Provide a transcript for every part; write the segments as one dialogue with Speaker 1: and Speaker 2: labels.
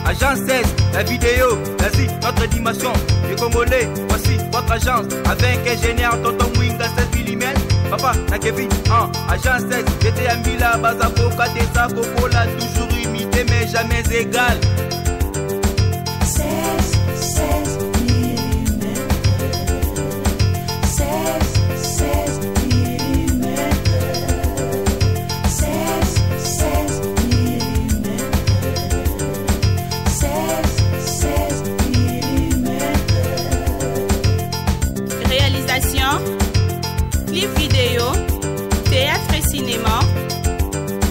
Speaker 1: Agence 16, la vidéo, vas-y, notre animation. Les Congolais, voici votre agence. Avec ingénieur Tonton Mwinga 7 mm. Papa, na Kevin, Agence 16, j'étais à Mila, Bazako, Katesa, Kokola, toujours imité mais jamais égal.
Speaker 2: 16 mm. 16 mm. 16 mm. 16 mm.
Speaker 3: Réalisation, clip vidéo, théâtre et cinéma,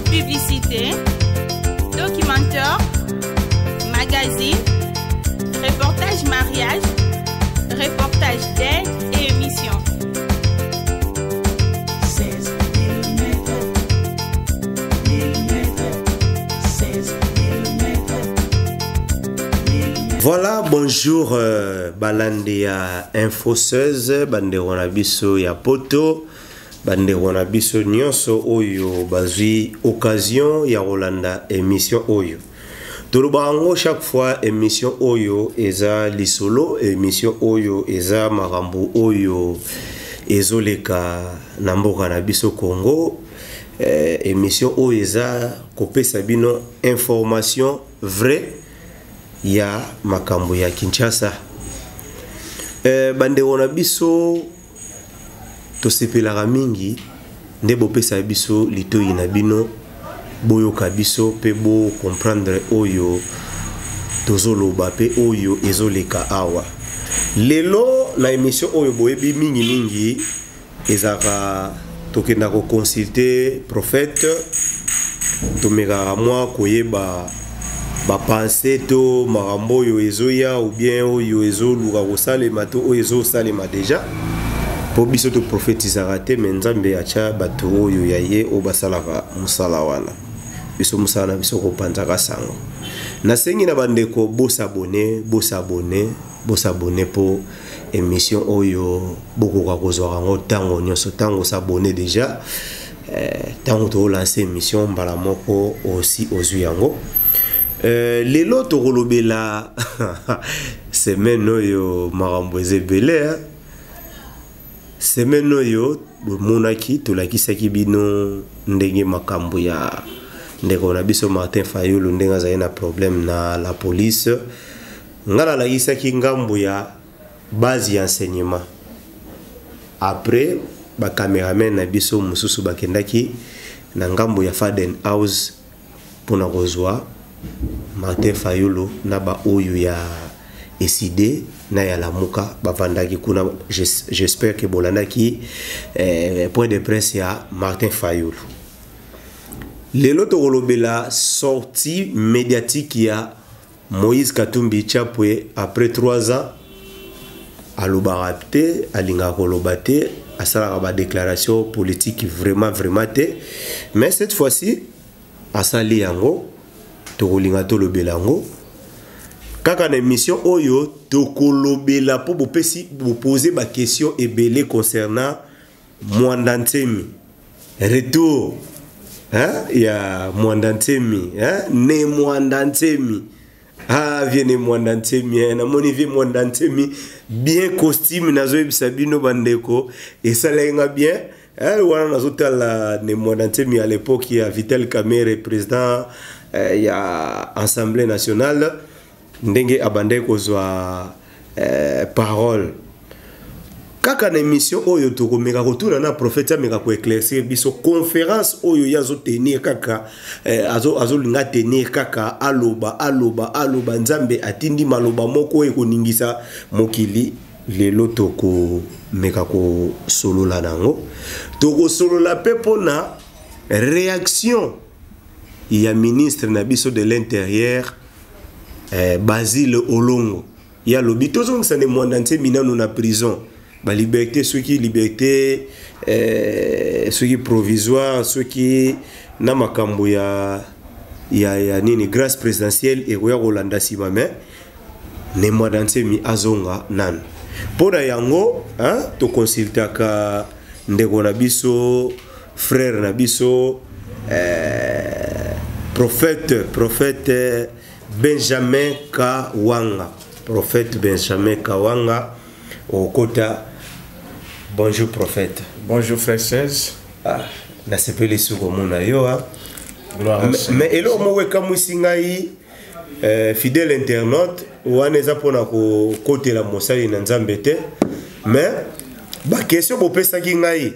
Speaker 3: publicité, documentaire, magazine, reportage mariage, reportage d'aide et émission.
Speaker 2: 16 mm. 16 mm.
Speaker 4: Voilà, bonjour Balandia Infoseuse, bande wanabiso ya poto, bande wanabiso nyonso oyo bazwi occasion ya Rolanda émission oyo. Tolobango chaque fois émission oyo eza lisolo, émission oyo eza marambo oyo ezoleka na mboka na biso Congo, émission oyo eza kopesa bino information vraie ya makambo ya Kinshasa. Bande wona biso tosepelaka mingi nde bopesa biso litoyi na bino boyoka biso pe bo comprendre oyo tozoloba pe oyo ezoleka awa. Lelo na émission oyo boyebi mingi ezaka tokenda ko consulter prophète tomeka mwa koyeba ba pensée to marambo oyo ezoya ou bien oyo ezoluka kosalema to oyo ezosalema déjà po biso to prophétisaka te me Nzambe acha bato oyo ya ye o basalaka musala wana biso musala na biso kopanzaka sango. Nasengi na bandeko bosabone po émission oyo bokoka kozwaka ngo tango nyonso tango s'abonner déjà tango to lancer émission mbala moko aussi ozwi yango. Lelo to kolobela semaine oyo marambo ezebele semaine oyo monaki tolakisaki bino ndenge makambo ya ndeko na biso Martin Fayulu ndenge azali na problème na la police ngala lakisaki ngambo ya base ya enseignement. Après ba cameraman na biso mususu bakendaki na ngambo ya Faden House pona kozwa Martin Fayulu na ba oyo ya eside na ya lamuka bavandaki kuna. J'espère que bolandaki point de presse ya Martin Fayulu. Lelo to kolobela sortie médiatique ya Moïse Katumbi Chapwe après 3 ans alobarate alinga kolobate asala ba déclaration politique vraiment te, mais cette fois-ci asali yango to kolinga to lobelango kaka na émission oyo to kolobela po bopesi poser ba question ebele concernant Mwanda Ntemi retour ya Mwanda Ntemi ne Mwanda Ntemi viene Mwanda Ntemi na moni vie Mwanda Ntemi bien costume nazo ebisa bino bandeko esalenga bien wana nazotala ne Mwanda Ntemi à l'époque ya Vital Kamerhe président ya Assemblée nationale ndenge abande kozwa parole kaka na émission oyo tokomeka kotuna na prophète ameka ko éclaircir biso conférence oyo yazo tenir kaka azo linga tenir kaka aloba Nzambe atindi maloba moko ekoningisa mokili. Lelo toko meka ko solola nango toko solola pe pona réaction ya ministre na biso de l'intérieur Basile Olongo ya lobi tozong sa ne Mwanda Ntemi nanu na prison ba liberté ceux qui liberté ceux qui provisoire ceux qui na makambo ya nini grâce présidentielle et roya Rolanda Simame ne Mwanda Ntemi azonga nan pona yango to consultaka ndeko na biso frère na biso prophète Benjamin Kawanga. Prophète Benjamin Kawanga au Kota. Bonjour prophète.
Speaker 5: Bonjour frère 16.
Speaker 4: Ah, na sepeli suko mona yo ha.
Speaker 5: Gloire à Dieu.
Speaker 4: Mais elo mo weka musingai fidèle internaute waneza pona ko kotela mosali na Nzambe te. Mais ba question bo pesa ki ngai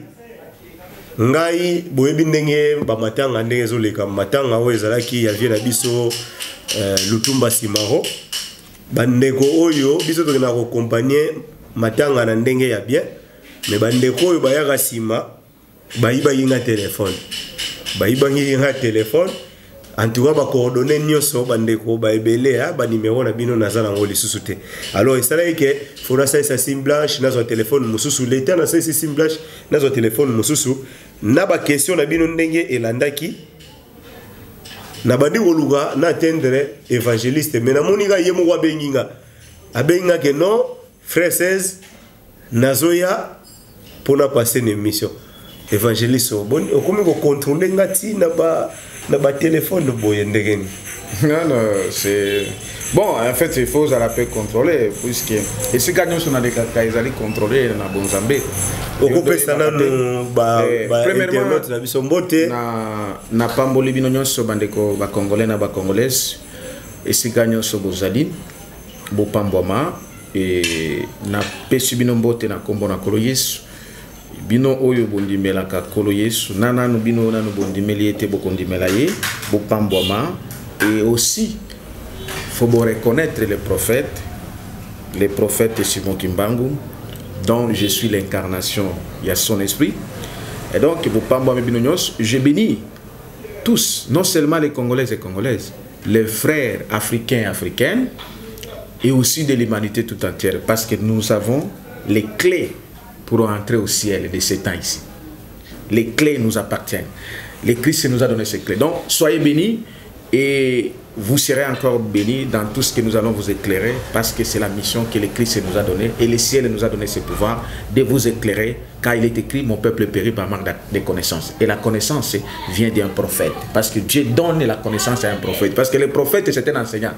Speaker 4: boyebi ndenge ba matanga ndenge zoleka matanga o ezalaki ya vie na biso Lutumba Simaro bandeko oyo biso to na ko accompagner matanga na ndenge ya bien mais bandeko oyo bayaka sima bayiba yinga téléphone en tout cas ba coordonner nyonso bandeko ba ebele ba numéro na bino nazala ngoli susute alors ça là que fora ça sim blanche na zo téléphone mususu l'état na ça sim blanche na zo téléphone mususu na ba question na bino ndenge elandaki na bandi woluga na atteindre évangéliste mais na monika yemo wa benginga abenga que non frère 16 nazoya pour passer une émission évangéliste bon comment ko contrôler ngati na ba téléphone boye ndegeni.
Speaker 5: Non, c'est bon, en fait il faut à la paix contrôler puisque et si gagnons on a des cas ils allaient contrôler na Bonzambe
Speaker 4: au pesa na no ba internet na biso mbote
Speaker 5: na pamboli bino nyonso bandeko ba congolais na ba congolaise et si gagnons so bozali bo pamboma et na pesi bino mbote na kombo na kolo Yesu bino oyo bondimela ka kolo Yesu nana no bino nanu bondimeli ete bokondimela ye bo pamboma. Et aussi, il faut reconnaître les prophètes Simon Kimbangu, dont je suis l'incarnation, il y a son esprit. Et donc, je bénis tous, non seulement les Congolais et Congolaises, les frères africains et africaines, et aussi de l'humanité tout entière, parce que nous avons les clés pour entrer au ciel de ces temps ici. Les clés nous appartiennent. Le Christ nous a donné ces clés. Donc, soyez bénis. Et vous serez encore bénis dans tout ce que nous allons vous éclairer parce que c'est la mission que le Christ nous a donnée et le ciel nous a donné ce pouvoir de vous éclairer car il est écrit mon peuple périt par manque de connaissance et la connaissance vient d'un prophète parce que Dieu donne la connaissance à un prophète parce que le prophète c'est un enseignant,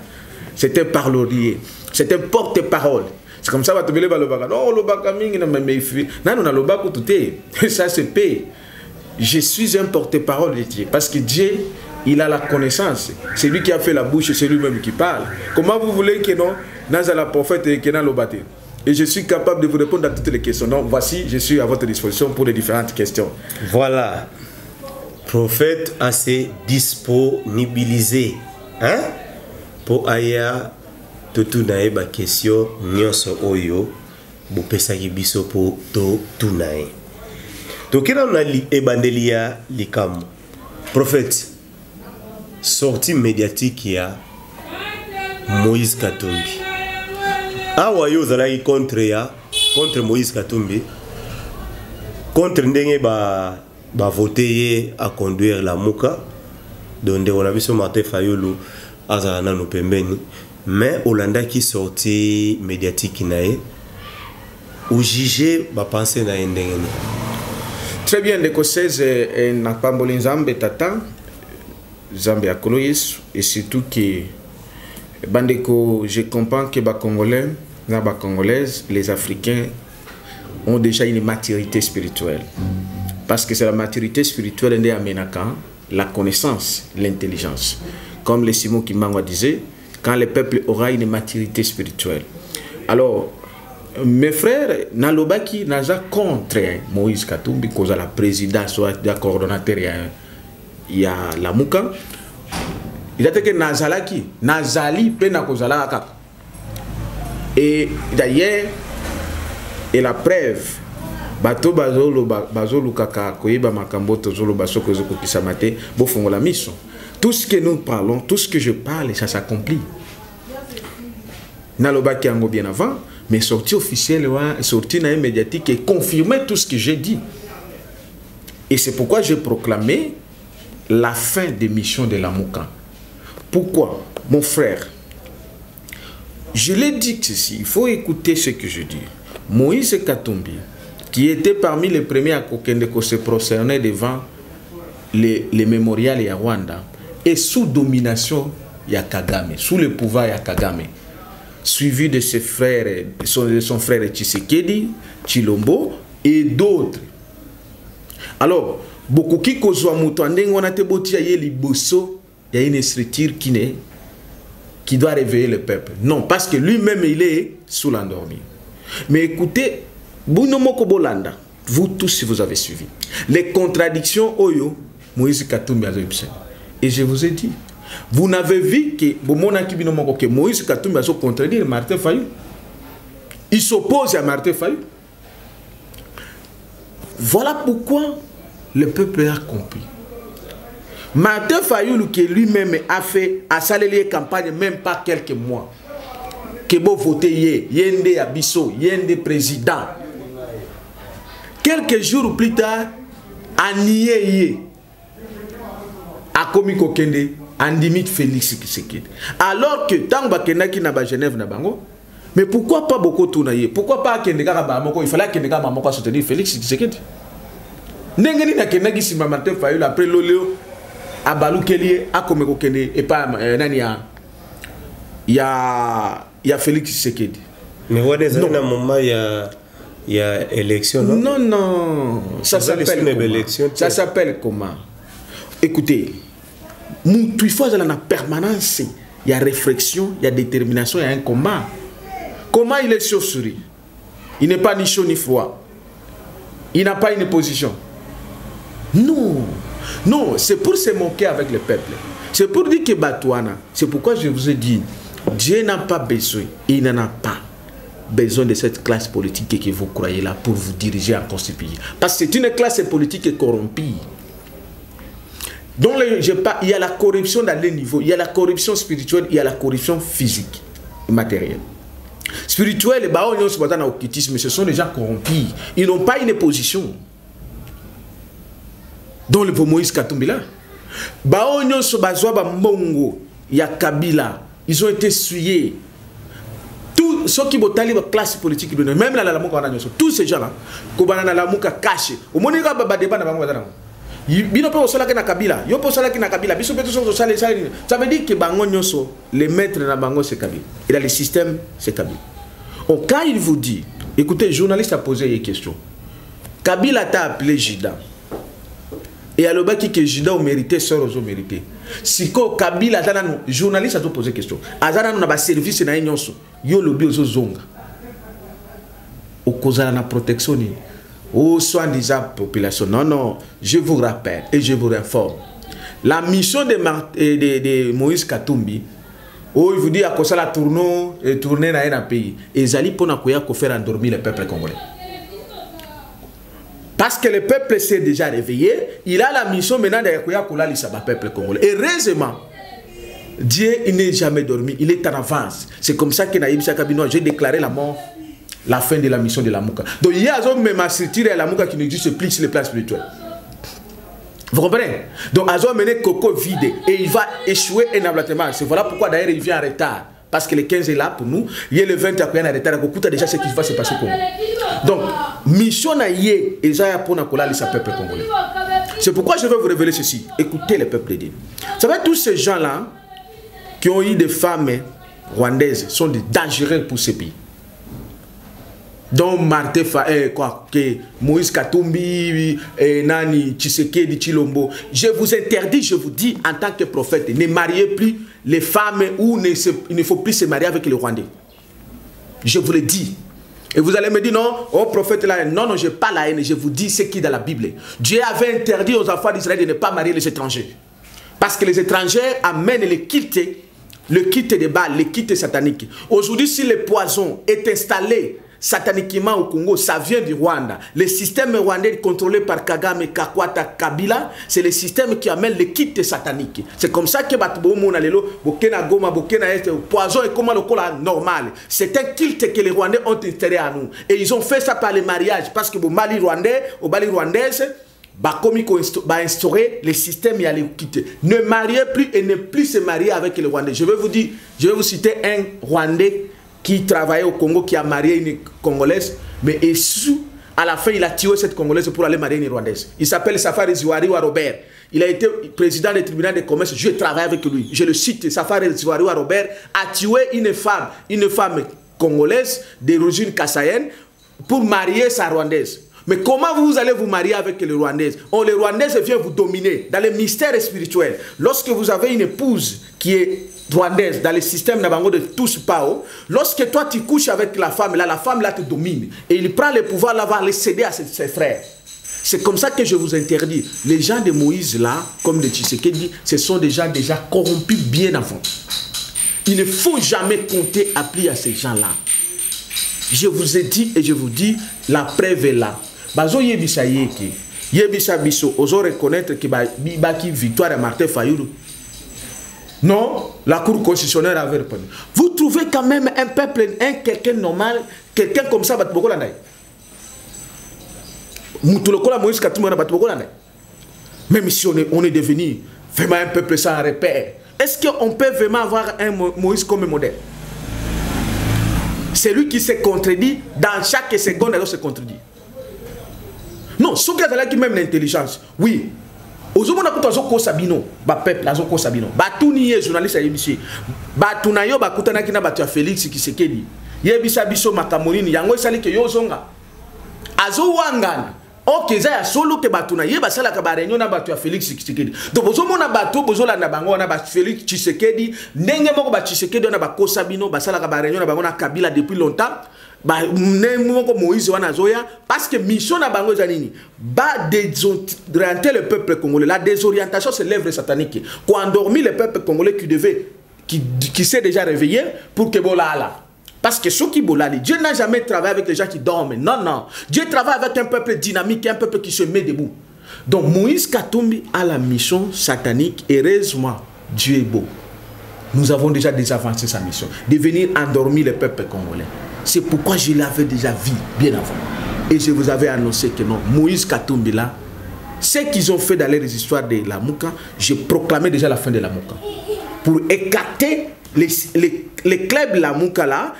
Speaker 5: c'est un parolier, c'est un porte-parole. C'est comme ça va te dire non le baka mingi na mefi non on a le baka tout ça c'est paix. Je suis un porte-parole de Dieu parce que Dieu il a la connaissance. C'est lui qui a fait la bouche et c'est lui-même qui parle. Comment vous voulez que non, dans la prophète et que dans le bâti. Et je suis capable de vous répondre à toutes les questions. Donc voici, je suis à votre disposition pour les différentes questions.
Speaker 4: Voilà. Prophète assez disponibilisé. Hein? Pour aya tout nae ba question nyonso oyo bo pesa biso pour tout nae. Donc il on a ebandelia likam. Prophète sortie médiatique ya Moïse Katumbi. Awa yo zalaki contre Moïse Katumbi. Contre ndenge ba voter à conduire la Muka. Donc on a vu son Martin Fayulu azana no pembeni. Mais Olanda qui sortie médiatique nae ou juger ba penser na ndenge.
Speaker 5: Très bien, l'écossaise n'a pas Nzambe tata. Zambie à Koloïs et surtout que bandeko je comprends que les Congolais, les Congolaises, les Africains ont déjà une maturité spirituelle parce que c'est la maturité spirituelle de Amenaka, la connaissance, l'intelligence. Comme le Simon Kimbangu disait, quand le peuple aura une maturité spirituelle. Alors mes frères, Nalobaki n'a contre Moïse Katumbi cause à la présidence soit la coordonnateur il y a la Muka. Il a dit que Nazalaki, Nazali pena kozalaka. Et d'ailleurs, et la preuve, bato bazolo kaka koyeba makambo tozolo basoko zoko kisamate bo fongola mission. Tout ce que nous parlons, tout ce que je parle, ça s'accomplit. Nalobaki ango bien avant, mais sortie officielle, sortie médiatique et confirmer tout ce que j'ai dit. Et c'est pourquoi j'ai proclamé la fin des missions de la Muka. Pourquoi? Mon frère, je l'ai dit ceci, il faut écouter ce que je dis. Moïse Katumbi, qui était parmi les premiers à se prosterner devant les mémorials à Rwanda, est sous domination ya Kagame, sous le pouvoir ya Kagame, suivi de ses frères, de son frère Tshisekedi, Tshilombo et d'autres. Alors, beaucoup qui kozwa muto ndenge wana te boti ya liboso, il y a une structure qui doit réveiller le peuple. Non, parce que lui-même il est sous l'endormi. Mais écoutez, Bounomoko Bolanda, vous tous si vous avez suivi les contradictions Oyo Moïse Katumbi a observé. Et je vous ai dit, vous n'avez vu que Moïse Katumbi a contredire Martin Fayou. Il s'oppose à Martin Fayou. Voilà pourquoi le peuple a compris. Martin Fayou, qui lui-même a fait à saluer campagne même pas quelques mois, que vous votez Yende Abisso, Yende président. Quelques jours plus tard, a nié a commis Kokende, en limite Félix Tshisekedi. Alors que tant que qui n'a pas Genève n'a bango, mais pourquoi pas beaucoup tourner? Pourquoi pas qu'il il fallait qu'il ne soutenir Félix Tshisekedi? N'engeni na kenaki si Martin Fayou après l'oleo a balou kelie a comme Kokende et pas nania. Il y a Félix Tshisekedi. Mais
Speaker 4: ouais, des années à un moment il y a élection, non?
Speaker 5: Non, non. Ça s'appelle comment? Ça s'appelle comment? Écoutez, il faut dans la permanence. Il y a réflexion, il y a détermination, il y a un combat. Comment il est chauve-souris? Il n'est pas ni chaud ni froid. Il n'a pas une position. Non. Non, c'est pour se moquer avec le peuple. C'est pour dire que Batouana, c'est pourquoi je vous ai dit, Dieu n'a pas besoin, il n'en a pas besoin de cette classe politique que vous croyez là pour vous diriger en ce pays. Parce que c'est une classe politique corrompue. Donc, il y a la corruption dans les niveaux, il y a la corruption spirituelle, il y a la corruption physique et matérielle. Spirituel, ce sont des gens corrompus. Ils n'ont pas une position. Dans le Moïse Katumbi là, il y a Kabila, ils ont été souillés. Tous ceux qui ont la classe politique, même la tous ces gens-là, qui ont la caché. Au moins, ça veut dire que les maîtres de Bango c'est Kabila. Et le système c'est Kabila. Quand il vous dit, écoutez, le journaliste a posé une question. Kabila t'a appelé Jida. Et à l'obaki que Jida a mérité, sœur a mérité. Si Kabila, le journaliste a posé une question. Azana n'a pas service na nyonso. Yo lobi ozo zonga. Au cause de la protection. Au soin des populations. Non, non, je vous rappelle et je vous informe. La mission de Moïse Katumbi, où il vous dit à quoi ça la tourner dans un pays, et Zali pour faire endormir le peuple congolais. Parce que le peuple s'est déjà réveillé, il a la mission maintenant de le peuple congolais. Et heureusement, Dieu il n'est jamais dormi, il est en avance. C'est comme ça que Naïm Sakabino, j'ai déclaré la mort, la fin de la mission de la Mouka. Donc il y a même structure à la Mouka qui n'existe plus sur le plan spirituel. Vous comprenez? Donc Azo a mené Coco vide et il va échouer énormément. C'est voilà pourquoi d'ailleurs il vient en retard. Parce que le 15 est là pour nous, il y a le 20 qui est en retard. Beaucoup déjà ce qui va se passer pour nous. Donc, mission na yé et ça pour na kola le peuple congolais. C'est pourquoi je vais vous révéler ceci. Écoutez le peuple de Dieu. Vous savez, tous ces gens-là qui ont eu des femmes rwandaises sont des dangereux pour ce pays. Donc Martin Moïse Katumbi, Nani, Tshisekedi, Tshilombo. Je vous interdis, je vous dis en tant que prophète, ne mariez plus les femmes ou il ne faut plus se marier avec les Rwandais. Je vous le dis. Et vous allez me dire non, oh prophète là, non, non, je n'ai pas la haine, je vous dis ce qui est dans la Bible. Dieu avait interdit aux enfants d'Israël de ne pas marier les étrangers. Parce que les étrangers amènent le kit de Baal, le kit satanique. Aujourd'hui, si le poison est installé sataniquement au Congo, ça vient du Rwanda. Le système rwandais contrôlé par Kagame, Kakwata, Kabila, c'est le système qui amène le kit satanique. C'est comme ça que le poison est comme le cola normal. C'est un culte que les Rwandais ont installé à nous. Et ils ont fait ça par les mariages. Parce que au Mali rwandais, au Mali rwandaise, instaurer le système et aller quitter. Ne mariez plus et ne plus se marier avec les Rwandais. Je vais vous dire, je vais vous citer un Rwandais qui travaillait au Congo, qui a marié une Congolaise, mais à la fin, il a tué cette Congolaise pour aller marier une Rwandaise. Il s'appelle Safari Ziwari ou Robert. il a été président du tribunal de commerce, je travaille avec lui. Je le cite, Safari Ziwaroua Robert a tué une femme congolaise d'origine kassaïenne pour marier sa rwandaise. Mais comment vous allez vous marier avec les Rwandaises? Les Rwandaises viennent vous dominer dans les mystères spirituels. Lorsque vous avez une épouse qui est rwandaise dans le système de tous Pao, lorsque toi tu couches avec la femme là te domine. Et il prend le pouvoir là, va les céder à ses frères. C'est comme ça que je vous interdis. Les gens de Moïse là, comme de Tshisekedi, ce sont des gens déjà corrompus bien avant. Il ne faut jamais compter appli à ces gens-là. Je vous ai dit et je vous dis, la preuve est là. Bazo yebisa yeki, yebisa biso, oso reconnaître que baki victoire à Martin Fayulu. Non, la Cour constitutionnelle avait répondu. Vous trouvez quand même un peuple, quelqu'un normal, quelqu'un comme ça, même si on est devenu vraiment un peuple sans repère, est-ce qu'on peut vraiment avoir un Moïse comme modèle? C'est lui qui se contredit dans chaque seconde, alors se contredit. Non, ce qui a même l'intelligence, oui. Ozomona kuta zoko sabino ba peuple la zoko sabino ba tuni ye journaliste ya yebisi ba tunayo ba kutana kina ba tia Félix Tshisekedi yebisa biso makamonini yango esali ke yo zonga azo wangana ok za ya solo ke batuna ye basala ka ba réunion na ba tia Félix Tshisekedi donc ozomona bato bozola na bango na ba Félix Tshisekedi ndenge moko ba Tshisekedi na ba kosabino basala ka ba réunion na bango na Kabila depuis longtemps. Moïse parce que mission na bango zanini ba désorienter le peuple congolais. La désorientation c'est l'œuvre satanique qui a endormi le peuple congolais qui s'est déjà réveillé pour que bolala. Parce que ceux qui bolali, Dieu n'a jamais travaillé avec les gens qui dorment. Non, non. Dieu travaille avec un peuple dynamique, un peuple qui se met debout. Donc Moïse Katumbi a la mission satanique. Heureusement, Dieu est beau. Nous avons déjà désavancé sa mission de venir endormir le peuple congolais. C'est pourquoi je l'avais déjà vu bien avant. Et je vous avais annoncé que non, Moïse Katumbi là, ce qu'ils ont fait dans les histoires de la Mouka, j'ai proclamé déjà la fin de la Mouka. Pour écarter les clubs de la Mouka là,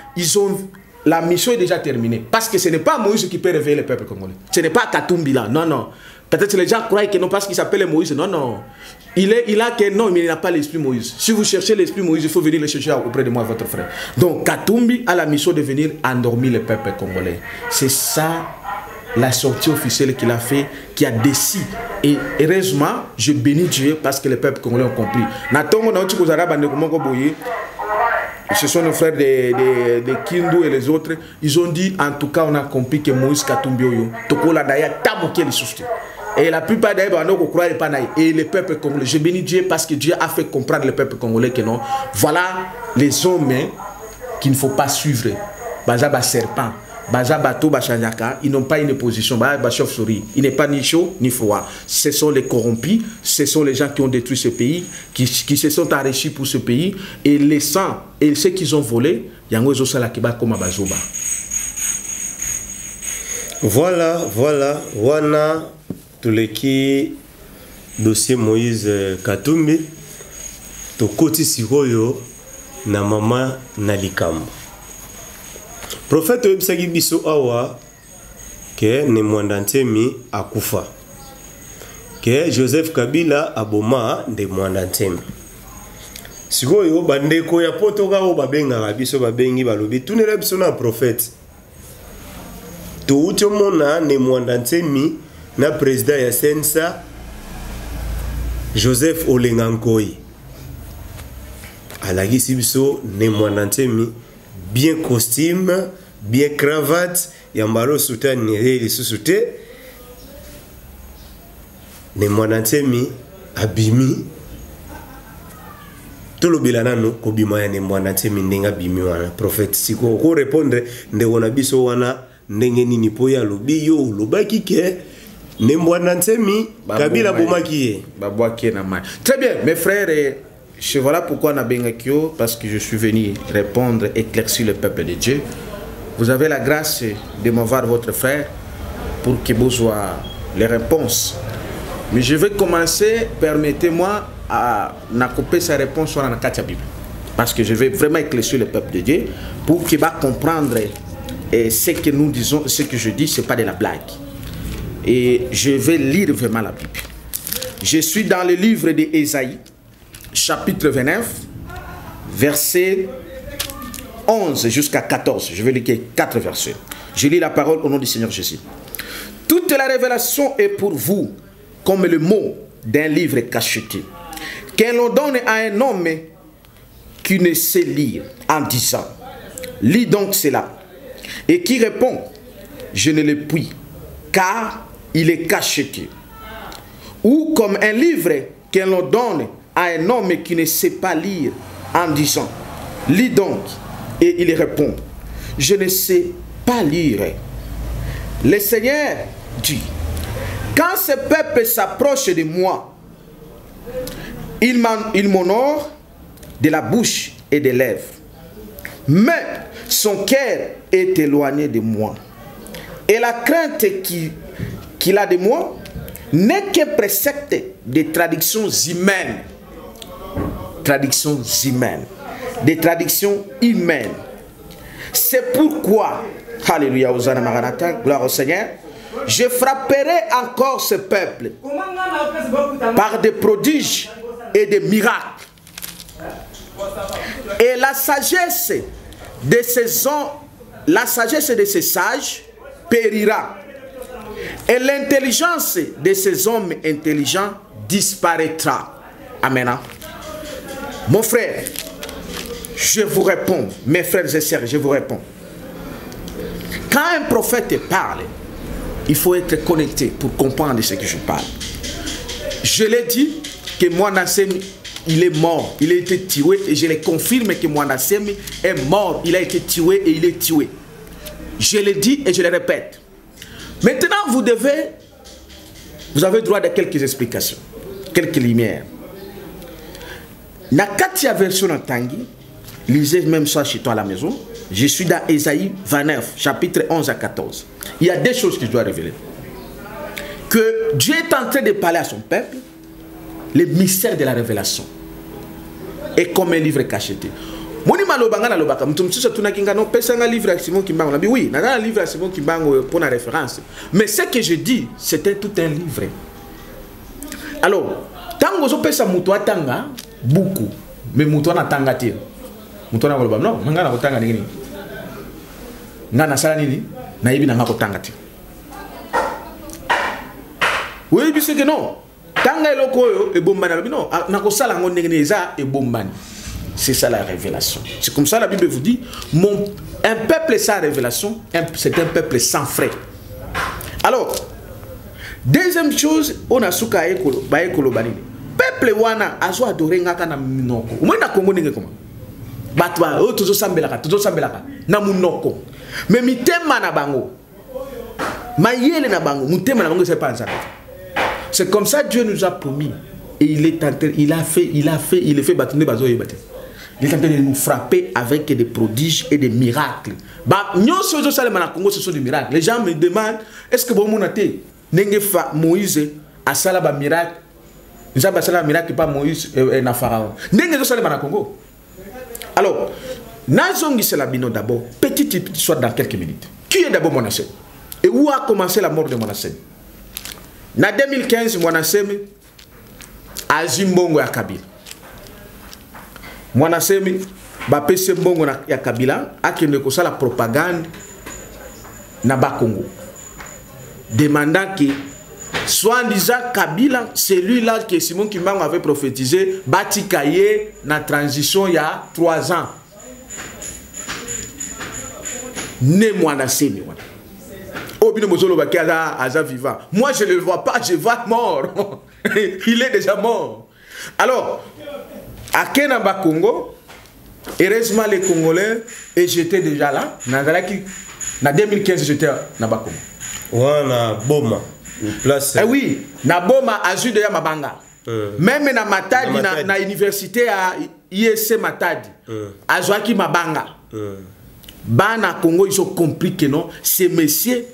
Speaker 5: la mission est déjà terminée. Parce que ce n'est pas Moïse qui peut réveiller le peuple congolais. Ce n'est pas Katumbi là, non, non. Peut-être que les gens croient que non, parce qu'il s'appelle Moïse. Non, non. Il a que non, mais il n'a pas l'esprit Moïse. Si vous cherchez l'esprit Moïse, il faut venir le chercher auprès de moi, votre frère. Donc, Katumbi a la mission de venir endormir le peuple congolais. C'est ça la sortie officielle qu'il a fait, qui a décidé. Et heureusement, je bénis Dieu parce que le peuple congolais a compris. Ce sont nos frères de Kindu et les autres. Ils ont dit, en tout cas, on a compris que Moïse Katumbi, et la plupart des gens ne croient pas. Et le peuple congolais, je bénis Dieu parce que Dieu a fait comprendre le peuple congolais que non. Voilà les hommes qu'il ne faut pas suivre. Bazaba serpent, bazaba to bachanaka, ils n'ont pas une position. Bazaba chauve-souris, il n'est pas ni chaud ni froid. Ce sont les corrompus, ce sont les gens qui ont détruit ce pays, qui se sont enrichis pour ce pays. Et les sangs et ceux qu'ils ont volés, yango zo sala kiba comme bazoba.
Speaker 4: Voilà, wana tuleki dossier Moïse Katumbi to koti sikoyo na mama na likamba. Prophète obisaki biso awa ke ne Mwandantemi akufa. Ke Joseph Kabila aboma de Mwandantemi. Sikoyo bandeko ya potoka o babenga biso babengi balobi tunela biso na prophète. To utomona ne Mwandantemi na président ya Sensa Joseph Olengankoi alagisi biso ne Mwandantemi bien costume, bien cravate, yambalo soutane les sous-souté ne Mwandantemi abimi tout le bilanano kobima ya ne Mwandantemi ndenga bimi wana prophète siko ko répondre ndekona biso wana ndenge nini po ya lobi yo lobaki ke ne Mwandantemi Kabila bomaki
Speaker 5: babwaki na mai. Très bien mes frères, je voilà pourquoi on a bengakio, parce que je suis venu répondre, éclaircir le peuple de Dieu. Vous avez la grâce de m'avoir votre frère pour que vous soyez les réponses. Mais je vais commencer, permettez-moi à couper sa réponse sur la Bible. Parce que je vais vraiment éclaircir le peuple de Dieu pour qu'il va comprendre ce que nous disons, ce que je dis, ce n'est pas de la blague. Et je vais lire vraiment la Bible. Je suis dans le livre d'Ésaïe, chapitre 29, verset 11 jusqu'à 14. Je vais lire 4 versets. Je lis la parole au nom du Seigneur Jésus. Toute la révélation est pour vous comme le mot d'un livre cacheté, que l'on donne à un homme qui ne sait lire en disant, lis donc cela, et qui répond, je ne le puis, car il est cacheté. Ou comme un livre que l'on donne à un homme qui ne sait pas lire en disant, lis donc, et il répond, je ne sais pas lire. Le Seigneur dit, quand ce peuple s'approche de moi, il m'honore de la bouche et des lèvres, mais son cœur est éloigné de moi. Et la crainte qu'il a de moi n'est qu'un précepte de traductions humaines. Traductions humaines. Des traductions humaines. C'est pourquoi, alléluia, Hosanna Maranatha, gloire au Seigneur, je frapperai encore ce peuple par des prodiges et des miracles. Et la sagesse de ces sages périra. Et l'intelligence de ces hommes intelligents disparaîtra. Amen. Mon frère, je vous réponds, mes frères et sœurs, je vous réponds. Quand un prophète parle, il faut être connecté pour comprendre ce que je parle. Je l'ai dit que Mwanasem, il est mort, il a été tué, et je le confirme que Mwanasem est mort, il a été tué et il est tué. Je l'ai dit et je le répète. Maintenant, vous avez droit à quelques explications, quelques lumières. Na katia version en tangi, lisez même ça chez toi à la maison. Je suis dans Ésaïe 29, chapitre 11 à 14. Il y a des choses que je dois révéler. Que Dieu est en train de parler à son peuple, les mystères de la révélation. Et comme un livre cacheté. Moni malobanga na lobaka mtumtsusa tunakinga no pesa nga livre à Simon Kimbango. Oui, na livre à Simon Kimbango pour la référence. Mais ce que je dis, c'était tout un livre. Alors, tango zo pesa muto atanga beaucoup, mais muto na tanga tie. Muto na loba non, nga na kotanga nini? Nga na sala nini? Na yibi na nga kotanga tie. Oui, c'est que non. Tanga eloko yo e bombana non, na ko sala ngo ndenge eza e bombani. C'est ça la révélation. C'est comme ça la Bible vous dit, un peuple sans révélation, c'est un peuple sans frais. Alors, deuxième chose, on a souka ekolo, ba ekolo banini. Peuple wana azo adorer ngaka na minoko. Moi na Congo ndenge comment? Batwa o tozo sambelaka na munoko. Mais mitema na bango. Mayele na bango, mutema na bango c'est pas ça. C'est comme ça Dieu nous a promis et il est fait bâtonner bazo yebate. Il est en train de nous frapper avec des prodiges et des miracles. Bah, nous sommes au na Congo, ce sont des miracles. Les gens me demandent, est-ce que bon monate Nengefa Moïse a sala ba miracle? Nous avons sala miracle pas Moïse et na Pharaon. Nengefa sala na Congo. Alors, nazongi c'est la bino d'abord. Petite histoire dans quelques minutes. Qui est d'abord Mwanasem? Et où a commencé la mort de Mwanasem? En 2015, Mwanasem a Zimbongo ya Kabila. Mwanasem ba pese mbongo ya Kabila akende kosala propagande na Bakongo. Demandant que soi-disant Kabila, celui-là que Simon Kimbango avait prophétisé, batikaye na transition il y a 3 ans. Ne Mwanasem. Vivant. Moi, je ne le vois pas, je vois mort. Il est déjà mort. Alors, à Kenamba Congo, heureusement les Congolais, et j'étais déjà là, en 2015, j'étais à Congo.
Speaker 4: Ouais, na Boma. Place.
Speaker 5: Eh oui, na Boma, à Jude ya Mabanga. Même na Matadi, na université à ISC Matadi, à Joaki Mabanga. Bana Congo, ils ont compris que non, ce monsieur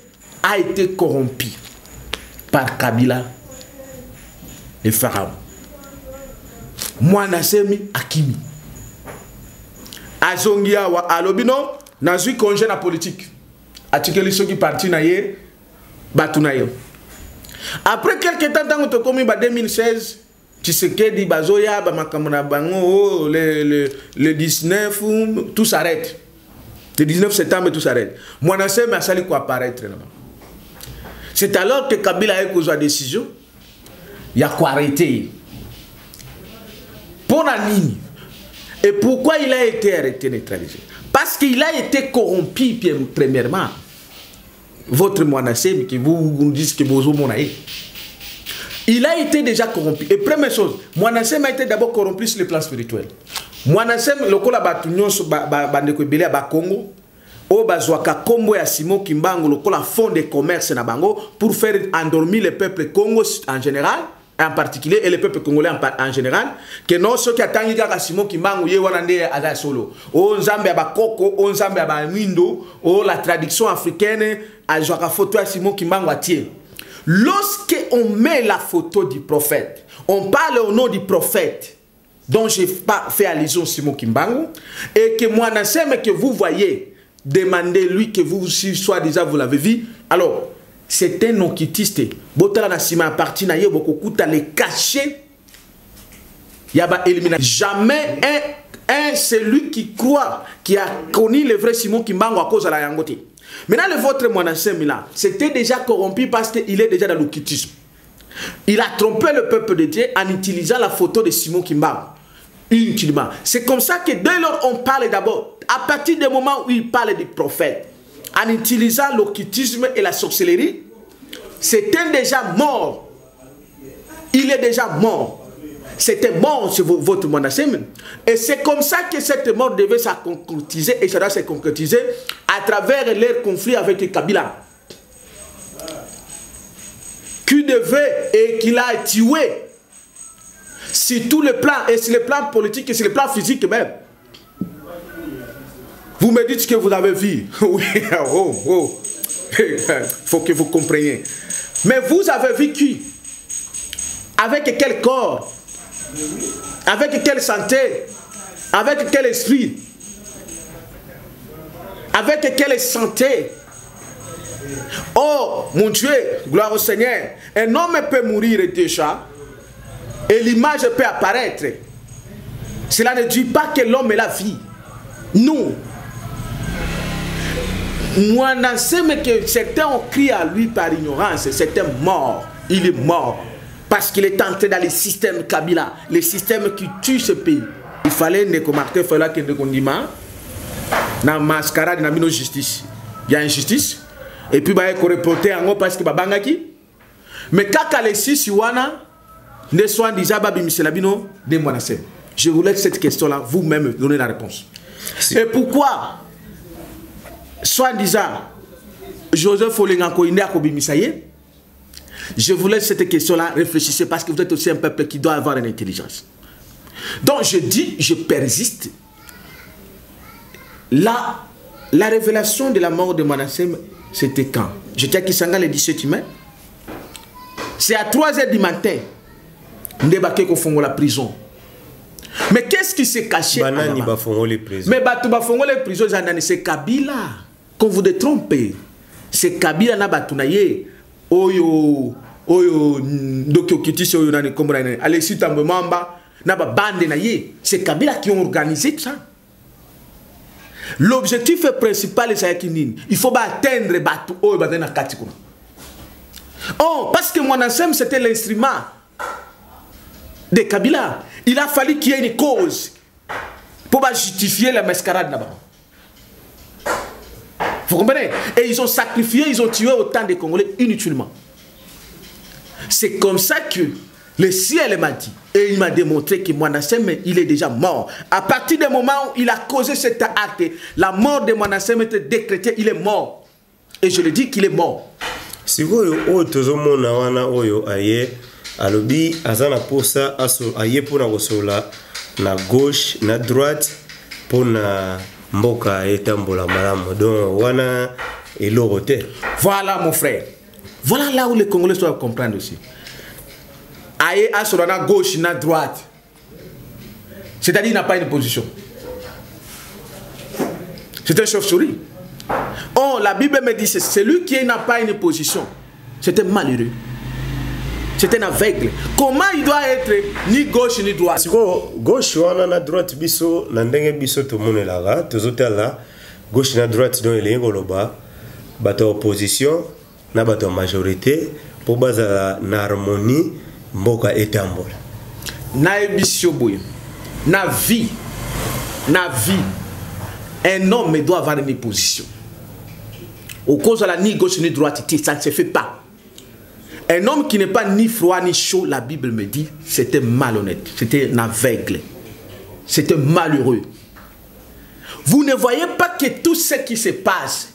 Speaker 5: a été corrompu par Kabila et Pharaon. Mwanasem Akimi. Azongia wa alobino nazui congé na politique. Atikeli soki parti na ye batu na yo. Après quelques temps, dans 2016, Tshisekedi, Bazoya, Bamakamuna Bango, le 19, tout s'arrête. Le 19 septembre, tout s'arrête. Mwanasem a sali quoi apparaître là-bas. C'est alors que Kabila a causé la décision, il y a quoi arrêter. Pour la ligne. Et pourquoi il a été arrêté, neutralisé? Parce qu'il a été corrompu, premièrement. Votre Mwanasem, qui vous dites que vous avez. Il a été déjà corrompu. Et première chose, Mwanasem a été d'abord corrompu sur le plan spirituel. Mwanasem, le kola batunyon so bandeko ebele ya Bakongo, o bazwaka kombo ya Simon Kimbangu, le kola fond de commerce na bango pour faire endormir le peuple Congo en général, en particulier, et le peuple congolais en général, que non ceux qui attendent kaka Simon Kimbangu ye wana nde aza solo. O nzambe ya bakoko, o nzambe ya bamindo, o la tradition africaine, azwaka photo ya Simon Kimbangu atie. Lorsque on met la photo du prophète, on parle au nom du prophète dont j'ai fait allusion Simon Kimbangu, et que Mwanasem que vous voyez, demandez-lui que vous, si soi-disant vous l'avez vu, alors c'est un okitiste. Botala na sima parti na ye bokokuta le caché. Yaba éliminer. Jamais un celui qui croit, qui a connu le vrai Simon Kimbangu à cause de la yangote. Maintenant, le vôtre Mwanasem là, c'était déjà corrompu parce qu'il est déjà dans l'okitisme. Il a trompé le peuple de Dieu en utilisant la photo de Simon Kimbangu. Inutilement. C'est comme ça que dès lors on parle d'abord, à partir du moment où il parle du prophète, en utilisant l'occultisme et la sorcellerie, c'était déjà mort. Il est déjà mort. C'était mort sur votre Mwanasem. Et c'est comme ça que cette mort devait se concrétiser, et ça doit se concrétiser à travers leur conflit avec Kabila. Qui devait et qu'il a tué sur tout le plan, et sur le plan politique et sur le plan physique même. Vous me dites que vous avez vu. Oui, oh. Faut que vous compreniez. Mais vous avez vu qui? Avec quel corps? Avec quelle santé? Avec quel esprit? Avec quelle santé? Oh, mon Dieu, gloire au Seigneur. Un homme peut mourir déjà et l'image peut apparaître. Cela ne dit pas que l'homme est la vie. Non. Mwanasem que certains ont crié à lui par ignorance, c'était mort. Il est mort. Parce qu'il est entré dans le système Kabila, le système qui tue ce pays. Il fallait ne commarquer, il fallait que nous dima dans mascarade, dans la justice. Il y a injustice. Et puis, il y a un reporter en haut parce qu'il y a bangaki. Mais quand les six wana ne soient déjà babimisselabino de Mwanasem. Je vous laisse cette question-là, vous-même donner la réponse. Et pourquoi, soi-disant, Joseph Olenganko India Kobimisaye? Je vous laisse cette question-là, réfléchissez, parce que vous êtes aussi un peuple qui doit avoir une intelligence. Donc je dis, je persiste. La révélation de la mort de Mwanasem, c'était quand? J'étais à Kisanga le 17 mai. C'est à 3 h du matin. Ndebake Kofongo la prison. Mais qu'est-ce qui s'est caché?
Speaker 4: Banani Bafongo les prisons.
Speaker 5: Mais Bafongo les prisons, c'est Kabila. Quand vous détrompez, c'est Kabila na Batunaye. Oyo Dokyo Kitisi oyo nani kombo nani Alexis Tambemamba na ba bande na ye, c'est Kabila qui ont organisé ça. L'objectif principal c'est qu'il faut atteindre batu oyo bazana katikuna. Oh, parce que Mwanasem c'était l'instrument de Kabila. Il a fallu qu'il y ait une cause pour justifier la mascarade là-bas. Vous comprenez? Et ils ont sacrifié, ils ont tué autant de Congolais inutilement. C'est comme ça que le ciel m'a dit. Et il m'a démontré que Mwanasem, il est déjà mort. À partir du moment où il a causé cet acte, la mort de Mwanasem était décrétée, il est mort. Et je le dis qu'il est mort.
Speaker 4: Si vous avez alobi azana posa aso aye pona kosola na gauche na droite pona mboka etambola malamu donc wana elorote.
Speaker 5: Voilà mon frère. Voilà là où les Congolais doivent comprendre aussi. Aye aso na gauche na droite. C'est-à-dire il n'a pas une position. C'est un chauve-souris. Oh, la Bible me dit c'est celui qui n'a pas une position. C'est un malheureux. C'est un aveugle. Comment il doit être ni gauche ni droite?
Speaker 4: Siko gauche wana na droite biso na ndenge biso to monelaka tozotala gauche na droite donc elengi koloba bato opposition na bato majorité po bazala na harmonie mboka etambola.
Speaker 5: Na ebisio boye. Na vie, un homme doit avoir une position. Au cause de la ni gauche ni droite, ça ne se fait pas. Un homme qui n'est pas ni froid ni chaud, la Bible me dit, c'était malhonnête, c'était un aveugle, c'était malheureux. Vous ne voyez pas que tout ce qui se passe,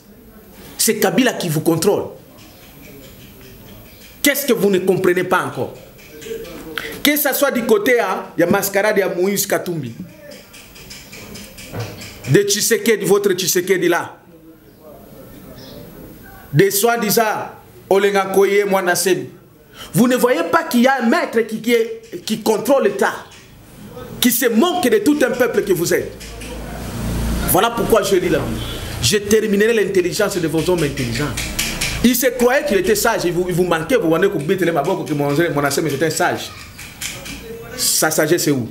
Speaker 5: c'est Kabila qui vous contrôle. Qu'est-ce que vous ne comprenez pas encore? Que ce soit du côté il y a mascarade de Moïse Katumbi, de Tshisekedi, votre Tshisekedi là, de soi-disant Olenga Koye Mwanasemi. Vous ne voyez pas qu'il y a un maître qui contrôle l'État, qui se moque de tout un peuple que vous êtes. Voilà pourquoi je dis là, je terminerai l'intelligence de vos hommes intelligents. Il se croyait qu'il était sage, il vous manquait, vous voyez que Mwanasemi était sage. Sa sagesse est où?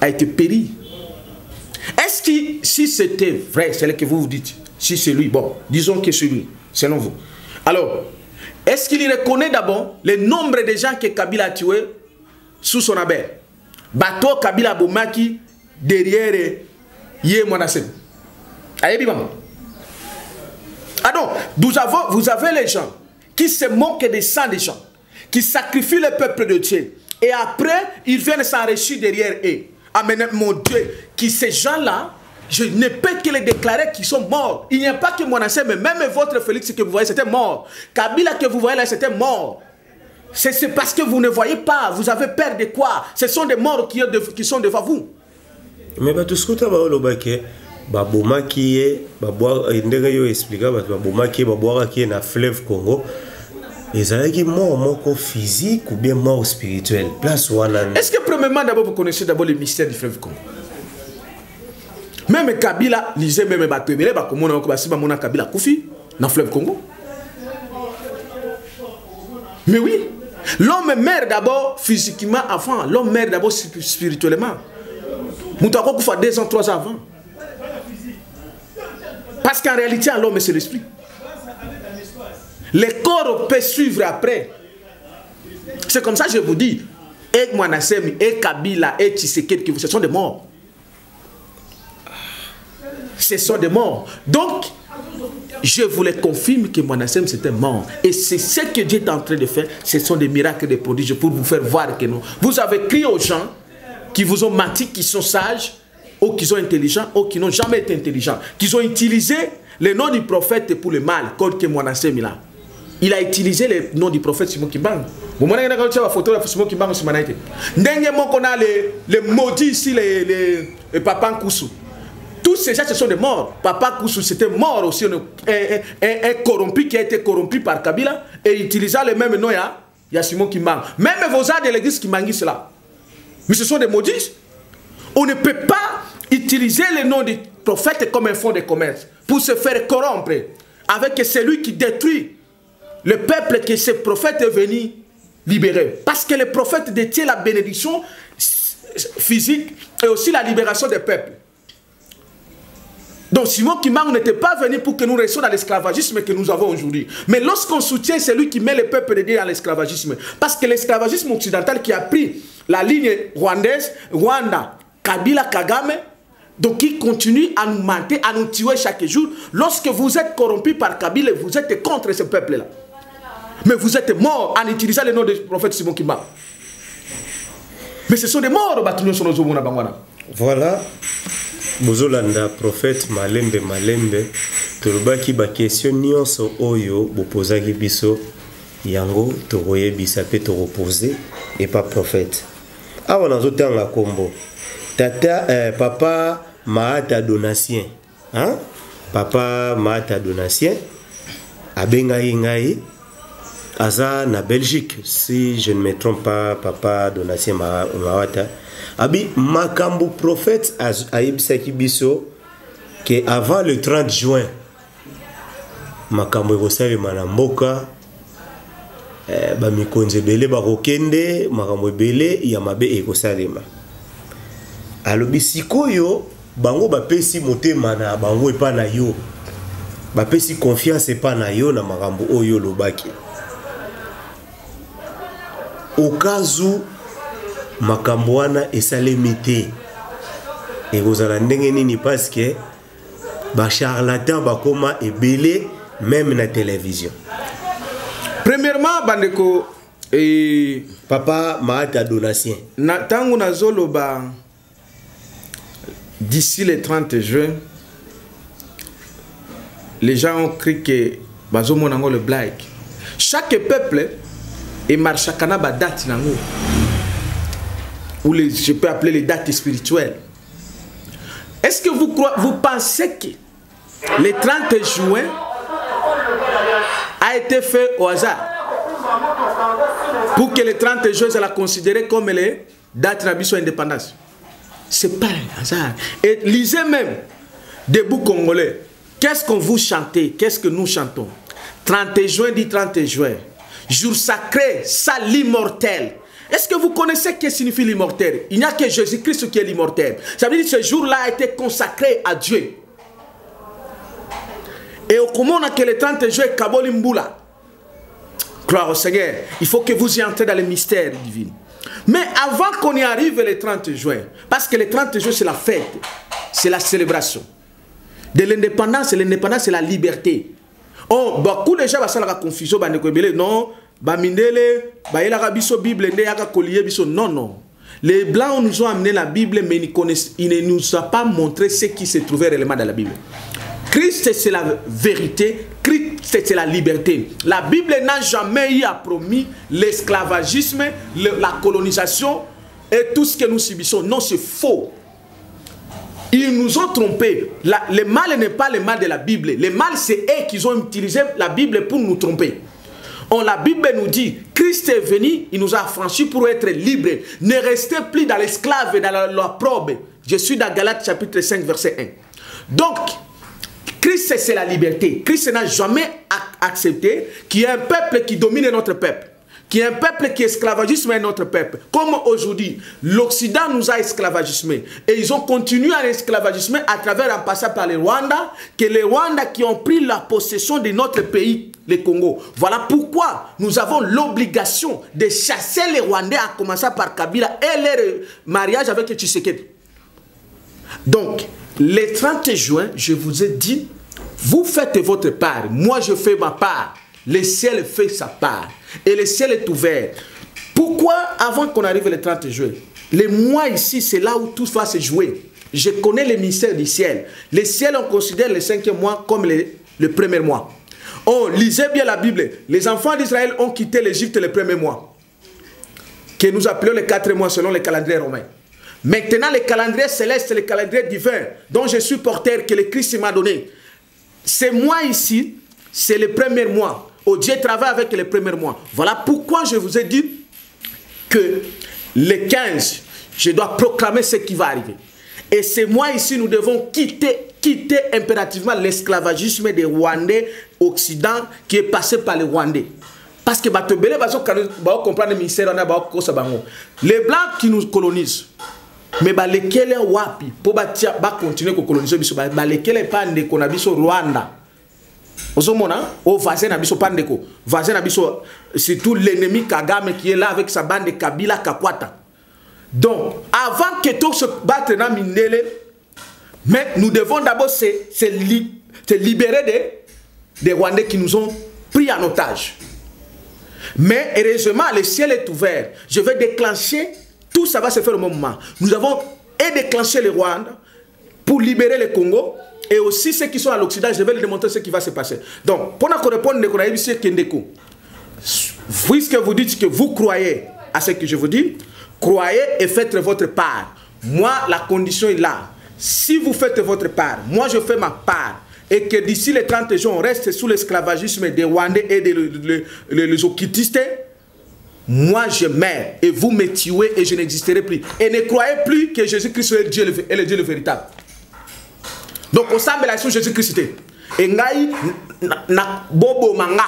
Speaker 5: A été périe. Est-ce que si c'était vrai, c'est ce que vous vous dites, si c'est lui, bon, disons que c'est lui, selon vous. Alors, est-ce qu'il reconnaît d'abord le nombre de gens que Kabila a tués sous son abel? Bateau Kabila Bomaki derrière Yé Mwanasemi. Allez, maman. Ah non, vous avez les gens qui se moquent des sangs des gens, qui sacrifient le peuple de Dieu. Et après, ils viennent s'enrichir derrière eux. Amen, mon Dieu, qui ces gens-là, je ne peux que les déclarer qu'ils sont morts. Il n'y a pas que Mwanasemi, mais même votre Félix que vous voyez, c'était mort. Kabila que vous voyez là, c'était mort. C'est parce que vous ne voyez pas. Vous avez peur de quoi? Ce sont des morts qui sont devant vous.
Speaker 4: Mais tout ce que tu as baboma qui est ndenge yo expliquer baboma qui baboira qui est na fleuve Congo. Ils ont mort physique ou bien mort spirituel.
Speaker 5: Est-ce que premièrement d'abord vous connaissez d'abord le mystère du fleuve Congo? Même Kabila, lisez même Batouébélé, comme on a Kabila Koufi, dans le fleuve Congo. Mais oui, l'homme meurt d'abord physiquement avant, l'homme meurt d'abord spirituellement. Moutako Koufa 2 ans, 3 ans avant. Parce qu'en réalité, l'homme c'est l'esprit. Les corps peuvent suivre après. C'est comme ça que je vous dis. Et Mwanasemi, et Kabila, et Tshisekedi, ce sont des morts. Ce sont des morts. Donc, je vous le confirme que Mwanasemi c'était mort. Et c'est ce que Dieu est en train de faire. Ce sont des miracles, des prodiges pour vous faire voir que non. Vous avez crié aux gens qui vous ont menti, qui sont sages, ou qui sont intelligents, ou qui n'ont jamais été intelligents, qui ont utilisé le nom du prophète pour le mal, comme que Mwanasemi là. Il a utilisé le nom du prophète Simon Kimbangu. Vous voyez la photo de Simon Kimbangu sur Manaïté. Dernièrement qu'on a les maudits ici, les Papa Nkoussou. Tous ces gens, ce sont des morts. Papa Koussou, c'était mort aussi, un corrompu qui a été corrompu par Kabila et utilisant le même nom, il y a Simon Kimbangu. Même vos gens de l'église qui mangent cela. Mais ce sont des maudits. On ne peut pas utiliser le nom du prophète comme un fonds de commerce pour se faire corrompre avec celui qui détruit le peuple que ce prophète est venu libérer. Parce que le prophète détient la bénédiction physique et aussi la libération des peuples. Donc Simon Kimbangu n'était pas venu pour que nous restions dans l'esclavagisme que nous avons aujourd'hui. Mais lorsqu'on soutient celui qui met le peuple de Dieu dans l'esclavagisme, parce que l'esclavagisme occidental qui a pris la ligne rwandaise, Rwanda, Kabila, Kagame, donc il continue à nous mentir, à nous tuer chaque jour. Lorsque vous êtes corrompu par Kabila, vous êtes contre ce peuple-là. Mais vous êtes mort en utilisant le nom du prophète Simon Kimbangu. Mais ce sont des morts.
Speaker 4: Voilà. Bozolanda prophète Malembe Malembe tolobaki ba question nyonso oyo bopozaki biso yango tokoye bisape to reposer et pas prophète. Awa nazotanga kombo. Tata papa Mahata Donatien. Hein? Papa Mahata Donatien abengai ngai aza na Belgique si je ne me trompe pas papa Donatien Mahata. Abi makambo prophète aibisaki biso que avant le 30 juin makambo ekosalema na mboka ba mikonze belé ba kokende makambo belé ya mabe ekosalema alobi sikoyo bango bapesi motema na bango epa na yo bapesi confiance epa na yo na makambo oyo lobaki okazu makambo wana esalemi te ekozala ndenge nini parce que ba charlatan bakoma ebele même na télévision.
Speaker 5: Premièrement bandeko
Speaker 4: papa Maata Donatien
Speaker 5: na tango nazoloba d'ici le 30 juin les gens ont cru que bazomonango le blague. Chaque peuple et marche kana ba date nango ou les, je peux appeler les dates spirituelles. Est-ce que vous pensez que le 30 juin a été fait au hasard pour que le 30 juin soit considéré comme les dates de son indépendance? C'est pas un hasard. Et lisez même debout congolais. Qu'est-ce qu'on vous chantez? Qu'est-ce que nous chantons? 30 juin dit 30 juin. Jour sacré, ça l'immortel. Est-ce que vous connaissez ce que signifie l'immortel? Il n'y a que Jésus-Christ qui est l'immortel. Ça veut dire que ce jour-là a été consacré à Dieu. Et au comment on a que le 30 juin, Kabolimbula. Gloire au Seigneur. Il faut que vous y entrez dans les mystères divins. Mais avant qu'on y arrive le 30 juin, parce que le 30 juin c'est la fête, c'est la célébration de l'indépendance, et l'indépendance c'est la liberté. Oh, beaucoup de gens vont la confusion, non, non, non. Les Blancs nous ont amené la Bible, mais ils ne nous ont pas montré ce qui se trouvait réellement dans la Bible. Christ c'est la vérité, Christ c'est la liberté. La Bible n'a jamais eu à promis l'esclavagisme, la colonisation et tout ce que nous subissons. Non, c'est faux. Ils nous ont trompés. Le mal n'est pas le mal de la Bible. Le mal, c'est eux qui ont utilisé la Bible pour nous tromper. La Bible nous dit, Christ est venu, il nous a affranchis pour être libres. Ne restez plus dans l'esclave et dans la probe. Je suis dans Galates chapitre 5, verset 1. Donc, Christ, c'est la liberté. Christ n'a jamais accepté qu'il y ait un peuple qui domine notre peuple. Qu'il y ait un peuple qui esclavagisme notre peuple. Comme aujourd'hui, l'Occident nous a esclavagisme. Et ils ont continué à l'esclavagisme à travers un passage par les Rwandais, que les Rwandais qui ont pris la possession de notre pays, le Congo. Voilà pourquoi nous avons l'obligation de chasser les Rwandais, à commencer par Kabila et leur mariage avec Tshisekedi. Donc, le 30 juin, je vous ai dit, vous faites votre part, moi je fais ma part. Le ciel fait sa part. Et le ciel est ouvert. Pourquoi, avant qu'on arrive le 30 juin, les mois ici, c'est là où tout va se jouer. Je connais les mystères du ciel. Le ciel, on considère le 5e mois comme le premier mois. Oh, lisez bien la Bible. Les enfants d'Israël ont quitté l'Égypte le premier mois, que nous appelons les 4 mois selon le calendrier romain. Maintenant, le calendrier céleste, le calendrier divin, dont je suis porteur, que le Christ m'a donné. Ces mois ici, c'est le premier mois. Oh, Dieu travaille avec les premiers mois. Voilà pourquoi je vous ai dit que le 15, je dois proclamer ce qui va arriver. Et ces mois ici, nous devons quitter impérativement l'esclavagisme des Rwandais occident qui est passé par les Rwandais. Parce que les Blancs qui nous colonisent, mais lesquels wapi pour continuer à coloniser, lesquels pas de konabiso Rwanda. Surtout l'ennemi Kagame qui est là avec sa bande de Kabila Kakwata. Donc, avant que tout se batte dans Mindele, mais nous devons d'abord se libérer des Rwandais qui nous ont pris en otage. Mais heureusement, le ciel est ouvert. Je vais déclencher, tout ça va se faire au moment. Nous avons déclenché le Rwanda pour libérer le Congo. Et aussi ceux qui sont à l'Occident, je vais leur démontrer ce qui va se passer. Donc, pour nous répondre, puisque vous dites que vous croyez à ce que je vous dis, croyez et faites votre part. Moi, la condition est là. Si vous faites votre part, moi je fais ma part. Et que d'ici les 30 jours, on reste sous l'esclavagisme des Rwandais et des occultistes, moi je meurs et vous me tuez et je n'existerai plus. Et ne croyez plus que Jésus-Christ est le Dieu le véritable. Donc on s'appelle la Jésus-Christ. Et ngai na bobo manga,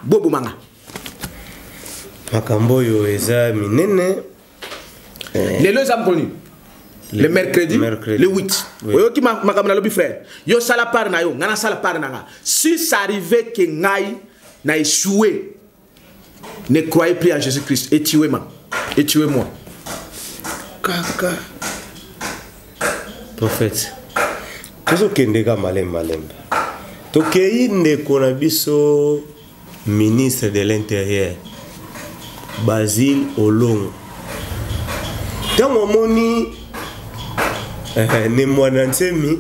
Speaker 5: bobo manga.
Speaker 4: makambo yo eza minene
Speaker 5: les deux ont connu le mercredi, le 8. Oui. Qui m'a dit, frère, yo sala par na yo, ngana sala par na nga. Si ça arrivait que ngai na échoué, ne croyez plus en Jésus-Christ et tuez-moi. Et tuez-moi.
Speaker 4: Kaka. Prophète. Tozo kendeka malem. Tokei ndeko na biso ministre de l'Intérieur Basile Olongo. Tango moni ne mwana nsemi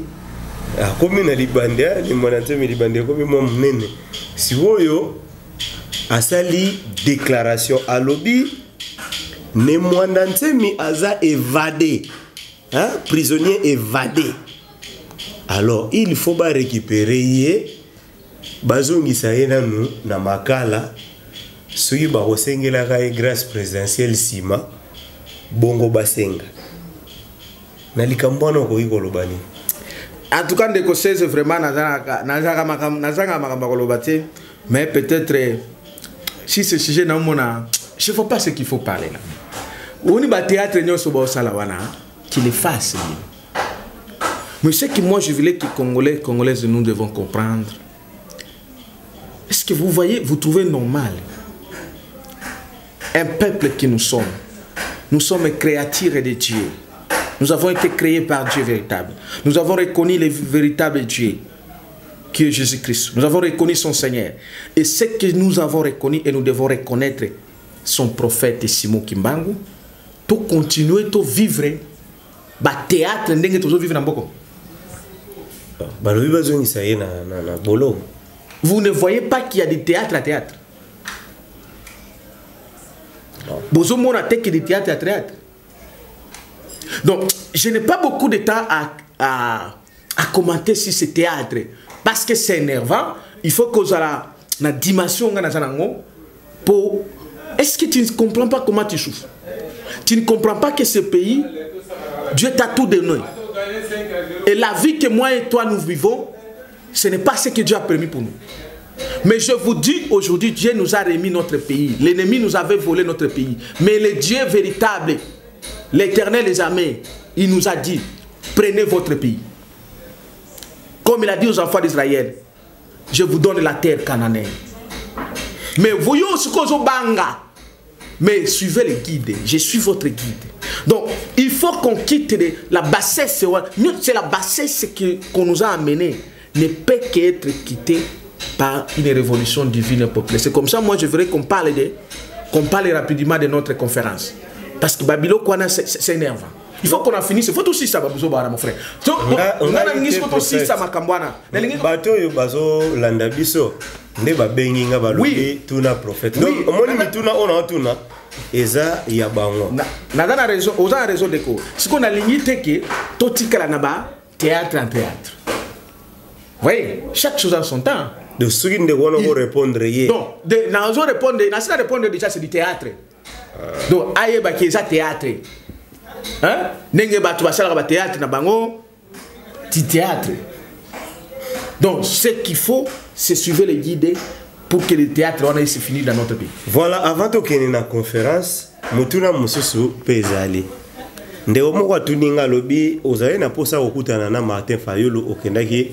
Speaker 4: akomi na libande ne mwana nsemi libande komi mwa munene si oyo asali déclaration alobi ne mwana nsemi aza évadé prisonnier évadé. Alors il faut ba récupérer ye bazongisa ye nanu na makala soki ba kosengelaka ye grâce présidentielle sima bongo basenga. En tout cas, ndeko c'est vraiment mais peut-être si ce sujet n'a pas, je ne sais pas ce qu'il faut parler là. On y théâtre qu'il le fasse. Mais ce que moi je voulais que les Congolaises nous devons comprendre. Est-ce que vous voyez, vous trouvez normal un peuple que nous sommes créatures de Dieu. Nous avons été créés par Dieu véritable. Nous avons reconnu le véritable Dieu, qui est Jésus-Christ. Nous avons reconnu son Seigneur. Et ce que nous avons reconnu et nous devons reconnaître son prophète Simon Kimbangu, pour continuer à vivre le théâtre, vivre vous ne voyez pas qu'il y a des théâtres à théâtre. Vous avez des théâtres à théâtre. Donc, je n'ai pas beaucoup de temps à commenter sur ce théâtre parce que c'est énervant. Il faut que la dimension pour. Est-ce que tu ne comprends pas comment tu souffres? Tu ne comprends pas que ce pays, Dieu t'a tout donné. Et la vie que moi et toi nous vivons, ce n'est pas ce que Dieu a permis pour nous. Mais je vous dis aujourd'hui, Dieu nous a remis notre pays. L'ennemi nous avait volé notre pays. Mais le Dieu véritable, l'Éternel des armées, il nous a dit, prenez votre pays. Comme il a dit aux enfants d'Israël, je vous donne la terre cananéenne. Mais voyons ce que vous banga. Mais suivez le guide, je suis votre guide. Donc, il faut qu'on quitte la bassesse. C'est la bassesse qu'on nous a amené. Ne peut qu'être quitté par une révolution divine peuplée. C'est comme ça, moi, je voudrais qu'on parle rapidement de notre conférence. Parce que Babylone, c'est énervant. Il faut qu'on a fini. Il faut aussi ça, mon frère. Donc, on a aussi ça, ma cambouana. Bateau, bazo, landabiso. Ne ba benginga ba lobi tuna prophète. Donc, au moins, tuna on a tuna. Eza yabango.
Speaker 5: Na dana raison, aux a raison de quoi. Ce qu'on a limité que totika la naba théâtre en théâtre. Oui, chaque chose en son temps.
Speaker 4: De ceux qui ne vont répondre hier.
Speaker 5: Donc, na zo répondre, na ça répondre déjà c'est du théâtre. Donc, aye ba ki ça théâtre. Hein? Nenge ba tu va sala ba théâtre na bango ti théâtre. Donc, ce qu'il faut, c'est suivre les guides pour que le théâtre se finisse dans notre pays.
Speaker 4: Voilà, avant de ait une conférence, Mutuna Mususu Pezali. Ndeko moko tuninga lobi ozali na posa kokutana na Martin Fayulu okendaki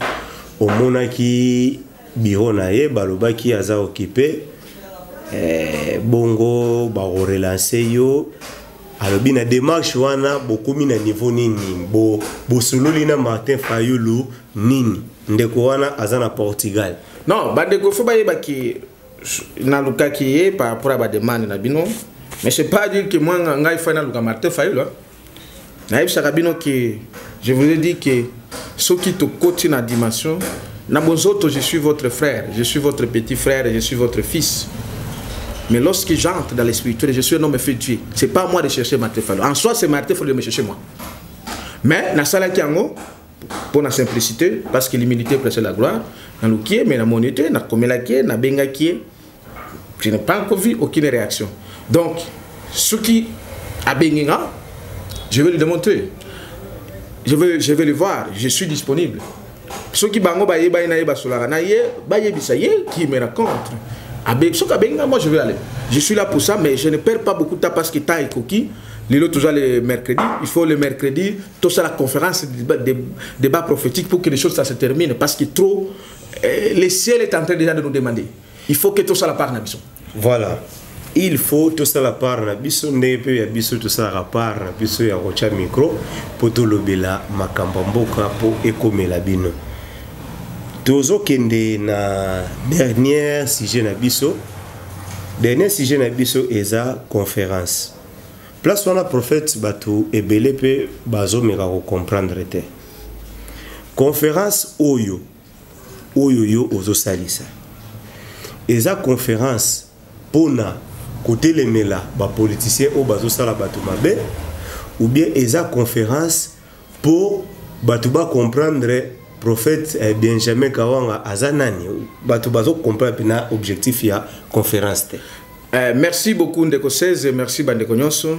Speaker 4: omonaki biro na ye balobaki aza occupé bongo ba relancer yo alobi na démarche wana bokomi na niveau nini bo sololi na Martin Fayulu nini ndeko wana aza na Portugal.
Speaker 5: Non, bandeko faut ba yebaki na luka ki par rapport à ba demande na bino, mais c'est pas dire que moi ngai fa na luka Martin Fayulu. Na yebisa bino que je vous ai dit que ceux qui te côté na dimension na bozoto je suis votre frère, je suis votre petit frère, je suis votre fils. Mais lorsque j'entre dans l'esprit, je suis un homme fait Dieu. C'est pas moi de chercher Martin Fayulu. En soi, c'est Martin Fayulu de me chercher moi. Mais na sala kiango pour la simplicité, parce que l'humilité précède la gloire. Dans le qui est, mais la monnaie, na komela qui est, na benga qui est, je n'ai pas encore vu aucune réaction. Donc, ce qui a benga, je vais le démontrer. Je vais le voir. Je suis disponible. Ceux qui bango baye na yeba solara na ye baye bisaye qui me raconte. Avec ce qui a benga, moi je vais aller. Je suis là pour ça, mais je ne perds pas beaucoup de temps parce que temps est coquille. L'autre toujours le mercredi. Il faut le mercredi, tout ça la conférence, débat prophétique pour que les choses ça se terminent. Parce que trop, le ciel est en train déjà de nous demander. Il faut que tout ça la part n'abisso.
Speaker 4: Voilà. Il faut tout ça la part n'abisso. Ne peut y abisso tout ça la part n'abisso ya rocha micro pour tout le bela makambamboka pour écomer la bino. Tozo kende na dernier sujet n'abisso. Dernier sujet n'abisso eza conférence. Place wana prophète batu ebele pe bazo meka ko comprendre te. Conférence oyo yo ozo salisa. Eza conférence pona côté les mela ba politicien o bazo sala batu mabe ou bien eza conférence pour batu ba comprendre prophète Benjamin Kawanga azanani batu bazo comprendre na objectif ya conférence te.
Speaker 5: Merci beaucoup Ndeko 16 et merci Bandeko Nyonso.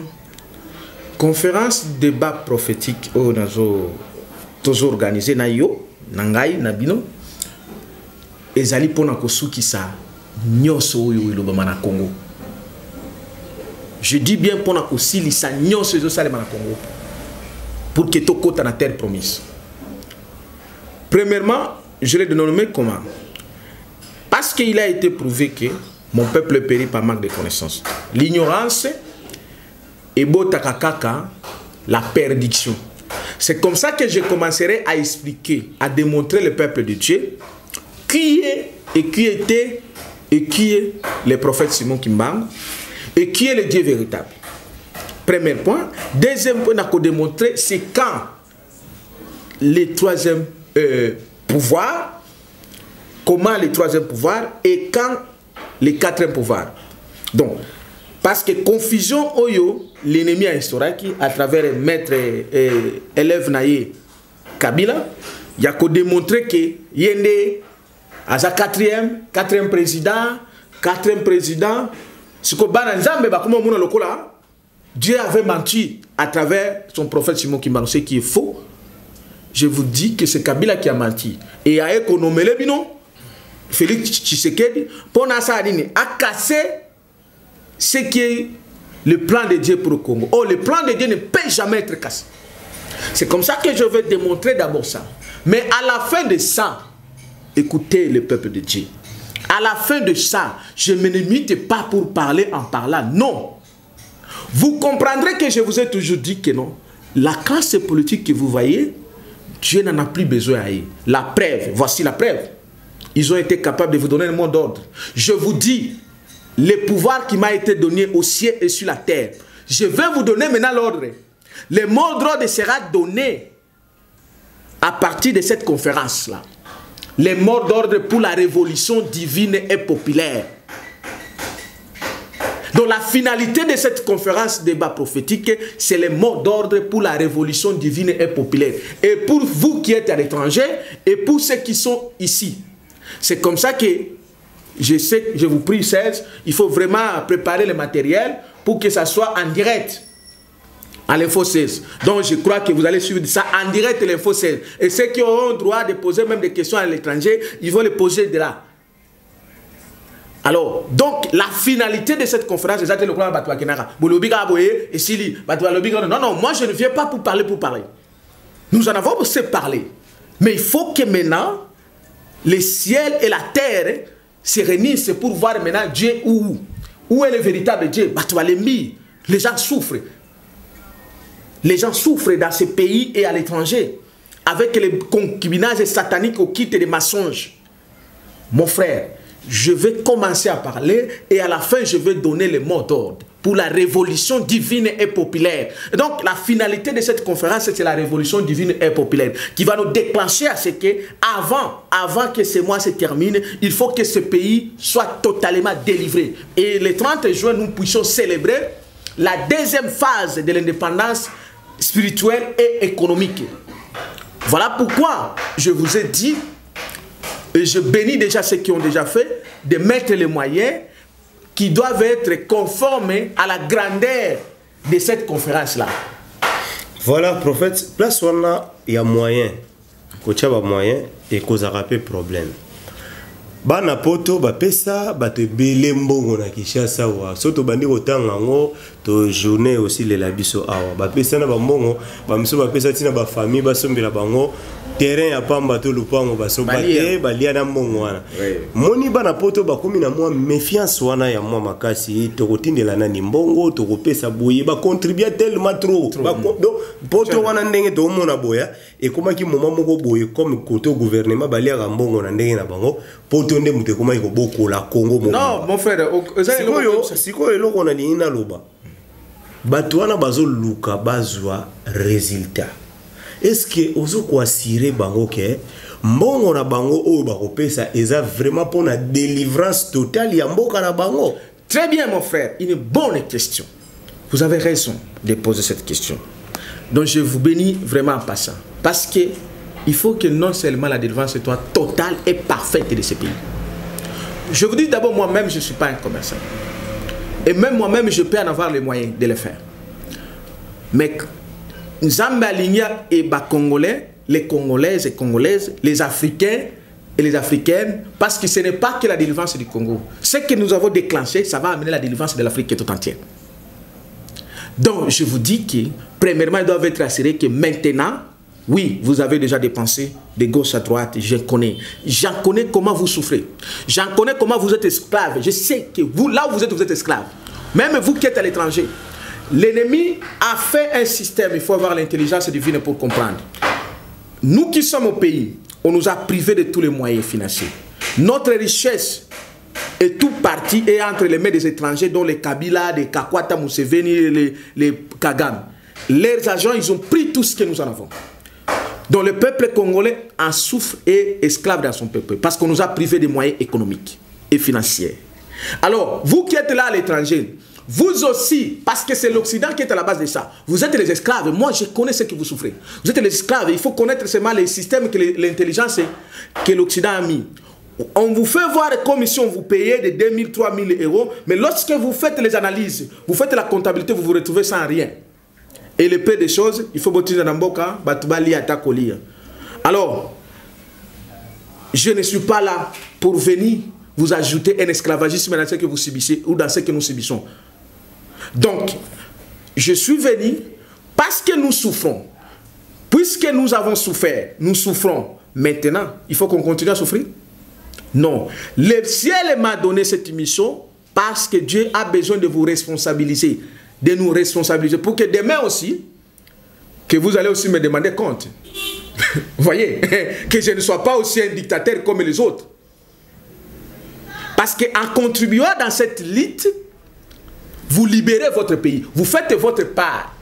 Speaker 5: Conférence débat prophétique au nazo toujours organisé na yo nangai na bino ezali pona kosuki sa nyonso oyo ilobama na Congo. Je dis bien pona kosili sa nyonso ezo salema na Congo pour que tokota na terre promise. Premièrement, je l'ai dénommé comment? Parce qu'il a été prouvé que mon peuple périt par manque de connaissances. L'ignorance et botakakaka, la perdition. C'est comme ça que je commencerai à expliquer, à démontrer le peuple de Dieu qui est et qui était et qui est le prophète Simon Kimbangu et qui est le Dieu véritable. Premier point. Deuxième point, à démontrer, c'est quand le troisième pouvoir, comment le troisième pouvoir et quand le quatrième pouvoir. Donc, parce que confusion oyo, l'ennemi a instauré à travers maître élève naïe Kabila, il y a qu'à démontrer que yende à sa quatrième président, ce que Bananzambe ba comment mona lokola, Dieu avait menti à travers son prophète Simon Kimbangu, ce qui est faux. Je vous dis que c'est Kabila qui a menti et a économé les binon. Félix Tshisekedi pour a cassé ce qui est le plan de Dieu pour le Congo. Oh, le plan de Dieu ne peut jamais être cassé. C'est comme ça que je vais démontrer d'abord ça. Mais à la fin de ça, écoutez le peuple de Dieu. À la fin de ça, je ne me limite pas pour parler en parlant. Non. Vous comprendrez que je vous ai toujours dit que non. La classe politique que vous voyez, Dieu n'en a plus besoin. La preuve, voici la preuve. Ils ont été capables de vous donner le mot d'ordre. Je vous dis, le pouvoir qui m'a été donné au ciel et sur la terre, je vais vous donner maintenant l'ordre. Le mot d'ordre sera donné à partir de cette conférence-là. Le mot d'ordre pour la révolution divine et populaire. Donc la finalité de cette conférence débat prophétique, c'est le mot d'ordre pour la révolution divine et populaire. Et pour vous qui êtes à l'étranger et pour ceux qui sont ici. C'est comme ça que je sais, je vous prie 16, il faut vraiment préparer le matériel pour que ça soit en direct à l'info 16. Donc je crois que vous allez suivre ça en direct à l'info 16. Et ceux qui auront le droit de poser même des questions à l'étranger, ils vont les poser de là. Alors, donc la finalité de cette conférence, c'est le plan de Kenara. Non, non, moi je ne viens pas pour parler pour parler. Nous en avons aussi parlé. Mais il faut que maintenant, le ciel et la terre se réunissent pour voir maintenant Dieu où est le véritable Dieu. Les gens souffrent. Les gens souffrent dans ces pays et à l'étranger. Avec les concubinages sataniques au kit des mensonges. Mon frère, je vais commencer à parler et à la fin je vais donner le mot d'ordre pour la révolution divine et populaire. Et donc la finalité de cette conférence, c'est la révolution divine et populaire qui va nous déclencher à ce que avant que ce mois se termine, il faut que ce pays soit totalement délivré. Et le 30 juin, nous puissions célébrer la deuxième phase de l'indépendance spirituelle et économique. Voilà pourquoi je vous ai dit, et je bénis déjà ceux qui ont déjà fait, de mettre les moyens qui doivent être conformes à la grandeur de cette conférence-là.
Speaker 4: Voilà, prophète, place où il y a moyen, il y a moyen et cause à rappeler problème. bana poto bapesa bato ebele mbongo na Kinshasa wa soto bandi kotanga ngo to journée aussi le la biso awa bapesa na bambongo bamiso bapesa tina ba famille basombela bango terrain ya pamba to lupango basobate balia na mbongo wana moni bana poto bakomi na mwa méfiance wana ya mwa makasi to kotindela na mbongo to kopesa boye ba contribuer tellement trop poto wana ndenge to mona boya et comment ki moment moko boye comme côté gouvernement balia ka mbongo na ndenge na bango poto nde muté comment ko boko la Congo mo
Speaker 5: non mon frère
Speaker 4: siko eloko na lina loba bato wana bazo luka bazwa résultat. Est-ce que ozo ko assurer bango ke mbongo na bango oyo bakopesa eza vraiment pour la délivrance totale ya mboka na bango?
Speaker 5: Très bien mon frère, une bonne question. Vous avez raison de poser cette question. Donc je vous bénis vraiment en passant parce que il faut que non seulement la délivrance soit totale et parfaite de ce pays. Je vous dis d'abord, moi-même je ne suis pas un commerçant. Et même moi-même je peux en avoir les moyens de le faire. Mais Nzamba Ligna et Congolais, les Congolaises et Congolaises, les Africains et les Africaines, parce que ce n'est pas que la délivrance du Congo. Ce que nous avons déclenché, ça va amener la délivrance de l'Afrique tout entière. Donc, je vous dis que, premièrement, ils doivent être assurés que maintenant, oui, vous avez déjà dépensé de gauche à droite, je connais. J'en connais comment vous souffrez. J'en connais comment vous êtes esclaves. Je sais que vous, là où vous êtes esclaves. Même vous qui êtes à l'étranger. L'ennemi a fait un système, il faut avoir l'intelligence divine pour comprendre. Nous qui sommes au pays, on nous a privés de tous les moyens financiers. Notre richesse est tout partie et entre les mains des étrangers, dont les Kabila, les Kakwata, Museveni, les Kagame. Leurs agents, ils ont pris tout ce que nous en avons. Donc le peuple congolais en souffre et est esclave dans son peuple, parce qu'on nous a privés des moyens économiques et financiers. Alors, vous qui êtes là à l'étranger, vous aussi, parce que c'est l'Occident qui est à la base de ça, vous êtes les esclaves. Moi, je connais ce que vous souffrez. Vous êtes les esclaves. Il faut connaître seulement les systèmes, que l'intelligence que l'Occident a mis. On vous fait voir comme si on vous payait de 2000, 3000 euros, mais lorsque vous faites les analyses, vous faites la comptabilité, vous vous retrouvez sans rien. Et le peu des choses, il faut botter dans Mboka, Batubali Atakolia. Alors, je ne suis pas là pour venir vous ajouter un esclavagisme dans ce que vous subissez ou dans ce que nous subissons. Donc, je suis venu parce que nous souffrons. Puisque nous avons souffert, nous souffrons. Maintenant, il faut qu'on continue à souffrir? Non. Le ciel m'a donné cette mission parce que Dieu a besoin de vous responsabiliser, de nous responsabiliser, pour que demain aussi, que vous allez aussi me demander compte. Vous voyez? Que je ne sois pas aussi un dictateur comme les autres. Parce qu'en contribuant dans cette lutte, vous libérez votre pays. Vous faites votre part.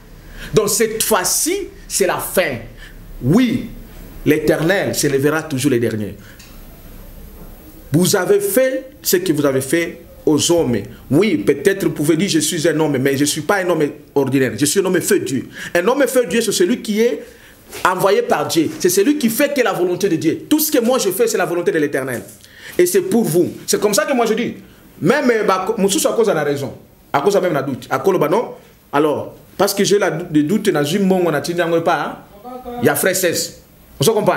Speaker 5: Donc cette fois-ci, c'est la fin. Oui, l'Éternel se lèvera toujours les derniers. Vous avez fait ce que vous avez fait aux hommes. Oui, peut-être vous pouvez dire je suis un homme, mais je ne suis pas un homme ordinaire. Je suis un homme feu Dieu. Un homme feu Dieu, c'est celui qui est envoyé par Dieu. C'est celui qui fait que la volonté de Dieu. Tout ce que moi je fais, c'est la volonté de l'Éternel. Et c'est pour vous. C'est comme ça que moi je dis. Même Moussous à cause de la raison. À cause même de la doute. À cause de non. Alors, parce que j'ai des doutes, il y a frère 16. On se comprend.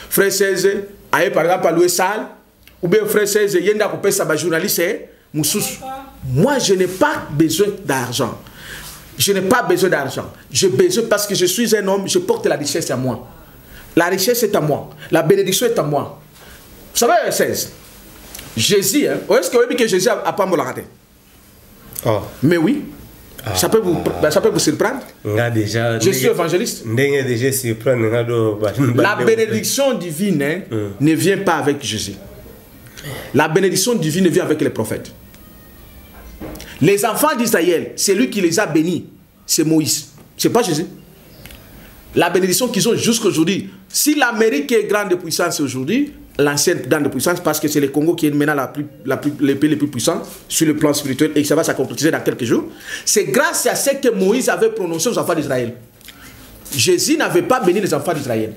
Speaker 5: Frère 16, par exemple, à louer salle. Ou bien frère 16, il y a un journaliste. Moussous. Moi, je n'ai pas besoin d'argent. Je n'ai pas besoin d'argent. J'ai besoin parce que je suis un homme, je porte la richesse à moi. La richesse est à moi. La bénédiction est à moi. Vous savez, 16. Jésus, hein? Est-ce que vous savez que Jésus n'a pas me raté? Oh. Mais oui. Ah. Ça peut vous surprendre?
Speaker 4: Déjà,
Speaker 5: je suis évangéliste. La bénédiction divine hein, ne vient pas avec Jésus. La bénédiction divine vient avec les prophètes. Les enfants d'Israël, c'est lui qui les a bénis. C'est Moïse. Ce n'est pas Jésus. La bénédiction qu'ils ont jusqu'à aujourd'hui. Si l'Amérique est grande puissance aujourd'hui, l'ancienne grande puissance, parce que c'est le Congo qui est maintenant les pays les plus puissants sur le plan spirituel et ça va se concrétiser dans quelques jours, c'est grâce à ce que Moïse avait prononcé aux enfants d'Israël. Jésus n'avait pas béni les enfants d'Israël.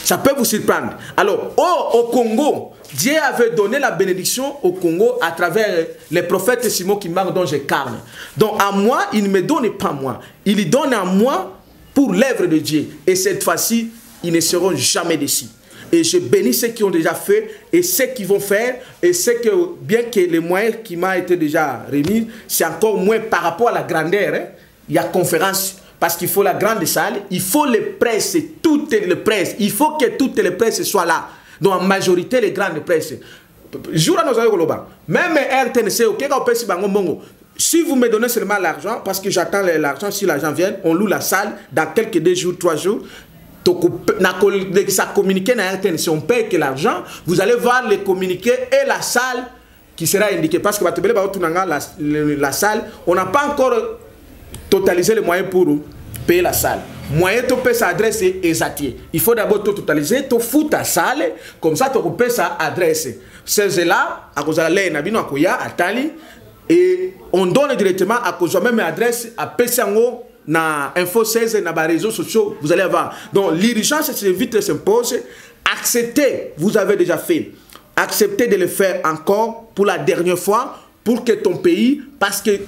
Speaker 5: Ça peut vous surprendre. Alors, au Congo, Dieu avait donné la bénédiction au Congo à travers les prophètes Simon Kimbangu dont j'incarne. Donc à moi, il ne me donne pas moi. Il donne à moi pour l'œuvre de Dieu. Et cette fois-ci, ils ne seront jamais déçus. Et je bénis ceux qui ont déjà fait et ceux qui vont faire. Et ceux que, bien que les moyens qui m'ont été déjà remis, c'est encore moins par rapport à la grandeur. Hein. Il y a conférence, parce qu'il faut la grande salle, il faut les presses, toutes les presses. Il faut que toutes les presses soient là. Donc en majorité, les grandes presses. Même RTNC, si vous me donnez seulement l'argent, parce que j'attends l'argent, si l'argent vient, on loue la salle dans quelques 2 jours, 3 jours. Ça communique dans RTNC, on paye que l'argent, vous allez voir les communiqués et la salle qui sera indiquée. Parce que la salle, on n'a pas encore totalisé les moyens pour payer la salle. Moyen de payer sa adresse exacte. Il faut d'abord totaliser, tu fous ta salle, comme ça tu peux sa adresse. C'est là, à cause de la et on donne directement à cause de la même adresse à Pessango. Na Info 16 na les réseaux sociaux, vous allez avoir. Donc l'urgence c'est vite s'impose. Acceptez, vous avez déjà fait. Acceptez de le faire encore pour la dernière fois pour que ton pays, parce que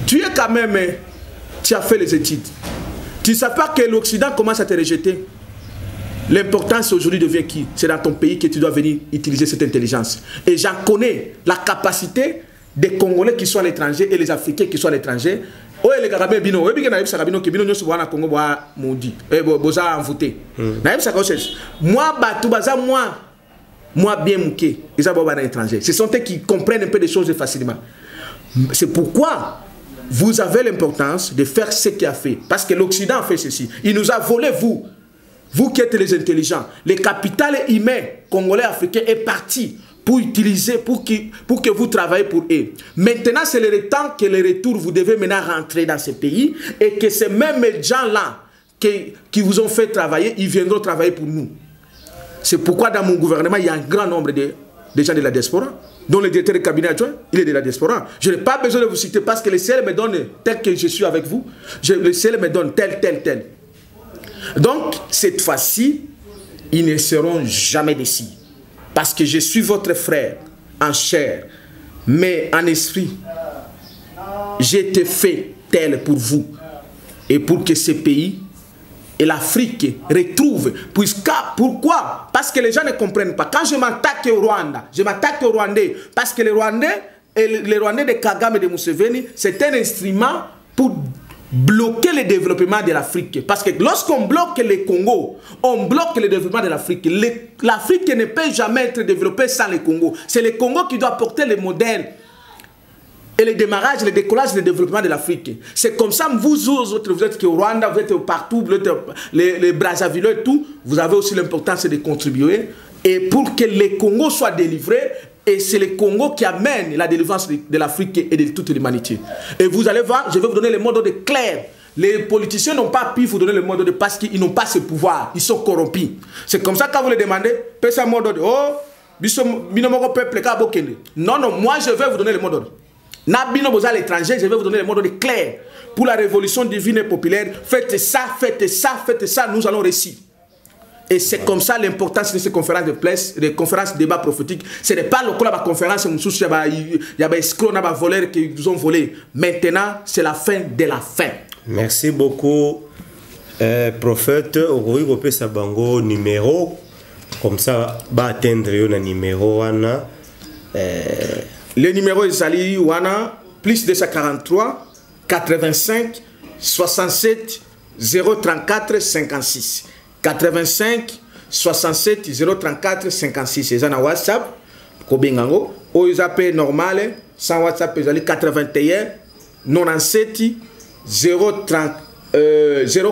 Speaker 5: tu es quand même, tu as fait les études. Tu ne sais pas que l'Occident commence à te rejeter. L'importance aujourd'hui devient qui? C'est dans ton pays que tu dois venir utiliser cette intelligence. Et j'en connais la capacité des Congolais qui sont à l'étranger et les Africains qui sont à l'étranger. Oh les gars bino we bigena yebisa bino ke bino nyoso bwana Congo bwa mudi boza envoûté na yebisa ko cherche moi batu baza moi bien muké ils abo bana étranger ce sont eux qui comprennent un peu des choses facilement. C'est pourquoi vous avez l'importance de faire ce qu'il a fait, parce que l'Occident a fait ceci, il nous a volé vous qui êtes les intelligents, le capital humain congolais africain est parti pour utiliser, pour que vous travaillez pour eux. Maintenant, c'est le temps que le retour, vous devez maintenant rentrer dans ce pays et que ces mêmes gens-là qui vous ont fait travailler, ils viendront travailler pour nous. C'est pourquoi dans mon gouvernement, il y a un grand nombre de gens de la diaspora, dont le directeur de cabinet adjoint, il est de la diaspora. Je n'ai pas besoin de vous citer parce que le ciel me donne tel que je suis avec vous. Le ciel me donne tel. Donc, cette fois-ci, ils ne seront jamais d'ici. Parce que je suis votre frère en chair, mais en esprit. J'ai été fait tel pour vous. Et pour que ce pays et l'Afrique retrouvent. Pourquoi? Parce que les gens ne comprennent pas. Quand je m'attaque au Rwanda, je m'attaque aux Rwandais. Parce que les Rwandais de Kagame et de Museveni, c'est un instrument pour bloquer le développement de l'Afrique. Parce que lorsqu'on bloque le Congo, on bloque le développement de l'Afrique. L'Afrique ne peut jamais être développée sans le Congo. C'est le Congo qui doit porter le modèle et le démarrage, le décollage, le développement de l'Afrique. C'est comme ça, vous autres, vous êtes au Rwanda, vous êtes partout, vous êtes les Brazzaville et tout, vous avez aussi l'importance de contribuer. Et pour que le Congo soit délivré, et c'est le Congo qui amène la délivrance de l'Afrique et de toute l'humanité. Et vous allez voir, je vais vous donner le mot d'ordre clair. Les politiciens n'ont pas pu vous donner le mot d'ordre parce qu'ils n'ont pas ce pouvoir. Ils sont corrompus. C'est comme ça que quand vous les demandez, pèse un mot d'ordre. Oh, peuple, non, moi je vais vous donner le mot d'ordre. Nabino Boza à l'étranger, je vais vous donner le mot d'ordre clair. Pour la révolution divine et populaire, faites ça, nous allons réussir. Et c'est comme ça l'importance de ces conférences de presse, des conférences de débat prophétique. Ce n'est pas le cas de la conférence où il y a des escrocs, des voleurs qui nous ont volé. Maintenant, c'est la fin de la fin.
Speaker 4: Merci beaucoup, prophète. Aujourd'hui, vous pouvez savoir numéro. Comme ça, va atteindre le numéro.
Speaker 5: Le numéro est sali wana plus 243 85 67 034 56. 85 67 034 56. C'est ça na WhatsApp. Kobengango. Oizape normal. Sans WhatsApp, c'est 81 97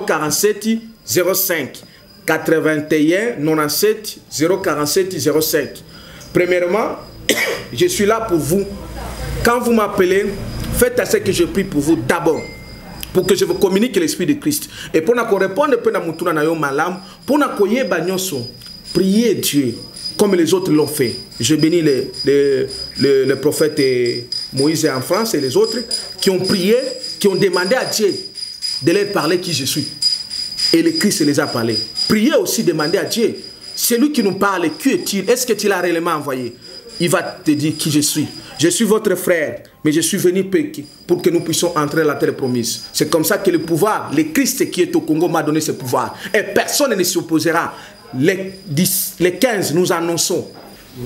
Speaker 5: 047 05. 81 97 047 05. Premièrement, je suis là pour vous. Quand vous m'appelez, faites à ce que je prie pour vous d'abord. Pour que je vous communique l'Esprit de Christ. Et pour qu'on réponde, priez Dieu comme les autres l'ont fait. Je bénis le prophète Moïse en France et les autres qui ont prié, qui ont demandé à Dieu de leur parler qui je suis. Et le Christ les a parlé. Priez aussi, demandez à Dieu. C'est lui qui nous parle. Qui est-il? Est-ce que tu l'as réellement envoyé? Il va te dire qui je suis. Je suis votre frère, mais je suis venu pour que nous puissions entrer dans la terre promise. C'est comme ça que le pouvoir, le Christ qui est au Congo m'a donné ce pouvoir. Et personne ne s'y opposera. les 15, nous annonçons.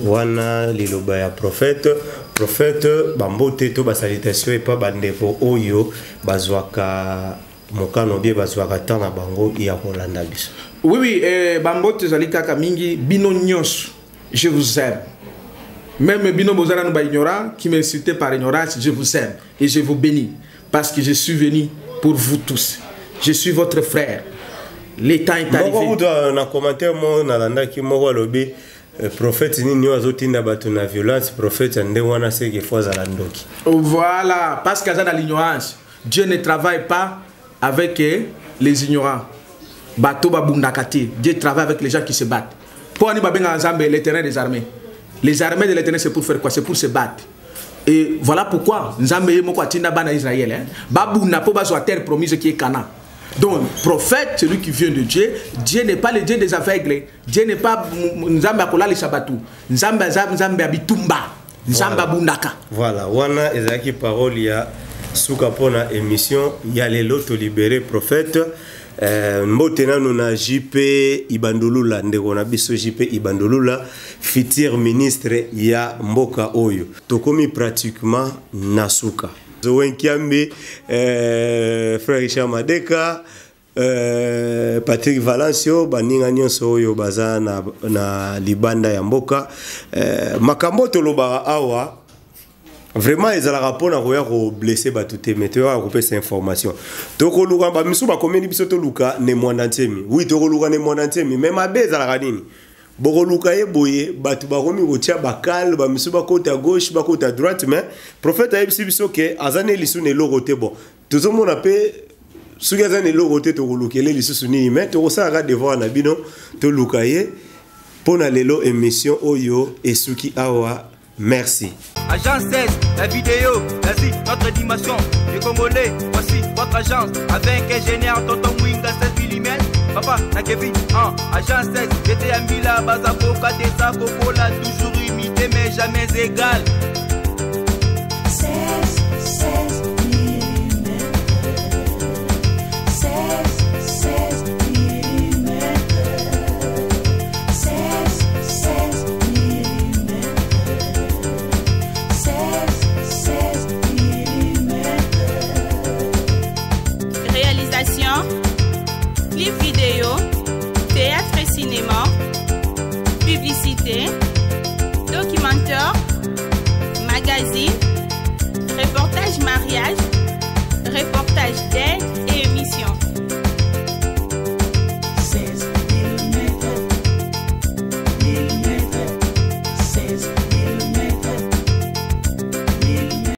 Speaker 4: Wana liloba ya prophète bambote to ba salutation et pas bandeko oyo bazwaka mokano bien bazwaka tana bango ya kolanda biso.
Speaker 5: Oui, bambote zalika kamingi bino nyos, je vous aime. Même bino bozala no ba ignorant qui m'insultait par ignorance, je vous aime et je vous bénis parce que je suis venu pour vous tous. Je suis votre frère. Le temps est arrivé.
Speaker 4: Moko na commentaire mo na landa ki moko lobi prophète nini wazotinda bato na violence prophète ande wana seke fois za landoki.
Speaker 5: Voilà, parce que dans l'ignorance, Dieu ne travaille pas avec les ignorants. Bato babundakati, Dieu travaille avec les gens qui se battent. Pour ani babenga nzambe l'éternel des armées. Les armées de l'éternel c'est pour faire quoi? C'est pour se battre. Et voilà pourquoi nzambe moko atinda bana Israël hein. Babuna po bazo terre promise qui est Canaan. Donc, prophète, celui qui vient de Dieu, Dieu n'est pas le Dieu des aveugles. Dieu n'est pas Nzamba Kola le Sabatou. Nzamba Bitumba. Nzamba Bundaka.
Speaker 4: Voilà, wana ezaki parole ya suka pona émission ya lelo to libéré prophète. Mbotena nuna JP Ibandulula ndeko na biso JP Ibandulula futur ministre ya mboka oyo. Tokomi pratiquement na suka. Zowen Kiambi, frère Richard Madeka, Patrick Valencio, baninga nyonso oyo baza na libanda ya mboka. Makambo toloba awa, vraiment ezalaka pona koya ko blesser batute meteo a kopesa information. Toko luka ba misu ba komeni biso to luka ne monde entier. Oui, toko luka ne monde entier, même abe ezalaka nini. Boko luka ye boye batu bakomi kotia bakal ba misu ba côté à gauche ba côté à droite mais prophète a biso biso ke azane lisu ne logote bon tout monde appelle suki azane logote to kolukele lisu nini mais to kosala devant na bino to luka ye pona lelo émission oyo esuki awa. Merci.
Speaker 1: Agence 16, la vidéo, vas-y, notre dimension. Les Congolais, voici votre agence. Avec ingénieur Tonton Mwinga 16 mm. Papa, na Kevin, agence 16. J'étais à Mila, Bazako, Katesa, Kokola, toujours imité, mais jamais égal.
Speaker 2: 16 mm. 16 mm. 16 mm. 16 mm.
Speaker 3: Réalisation, clip vidéo, théâtre et cinéma, publicité,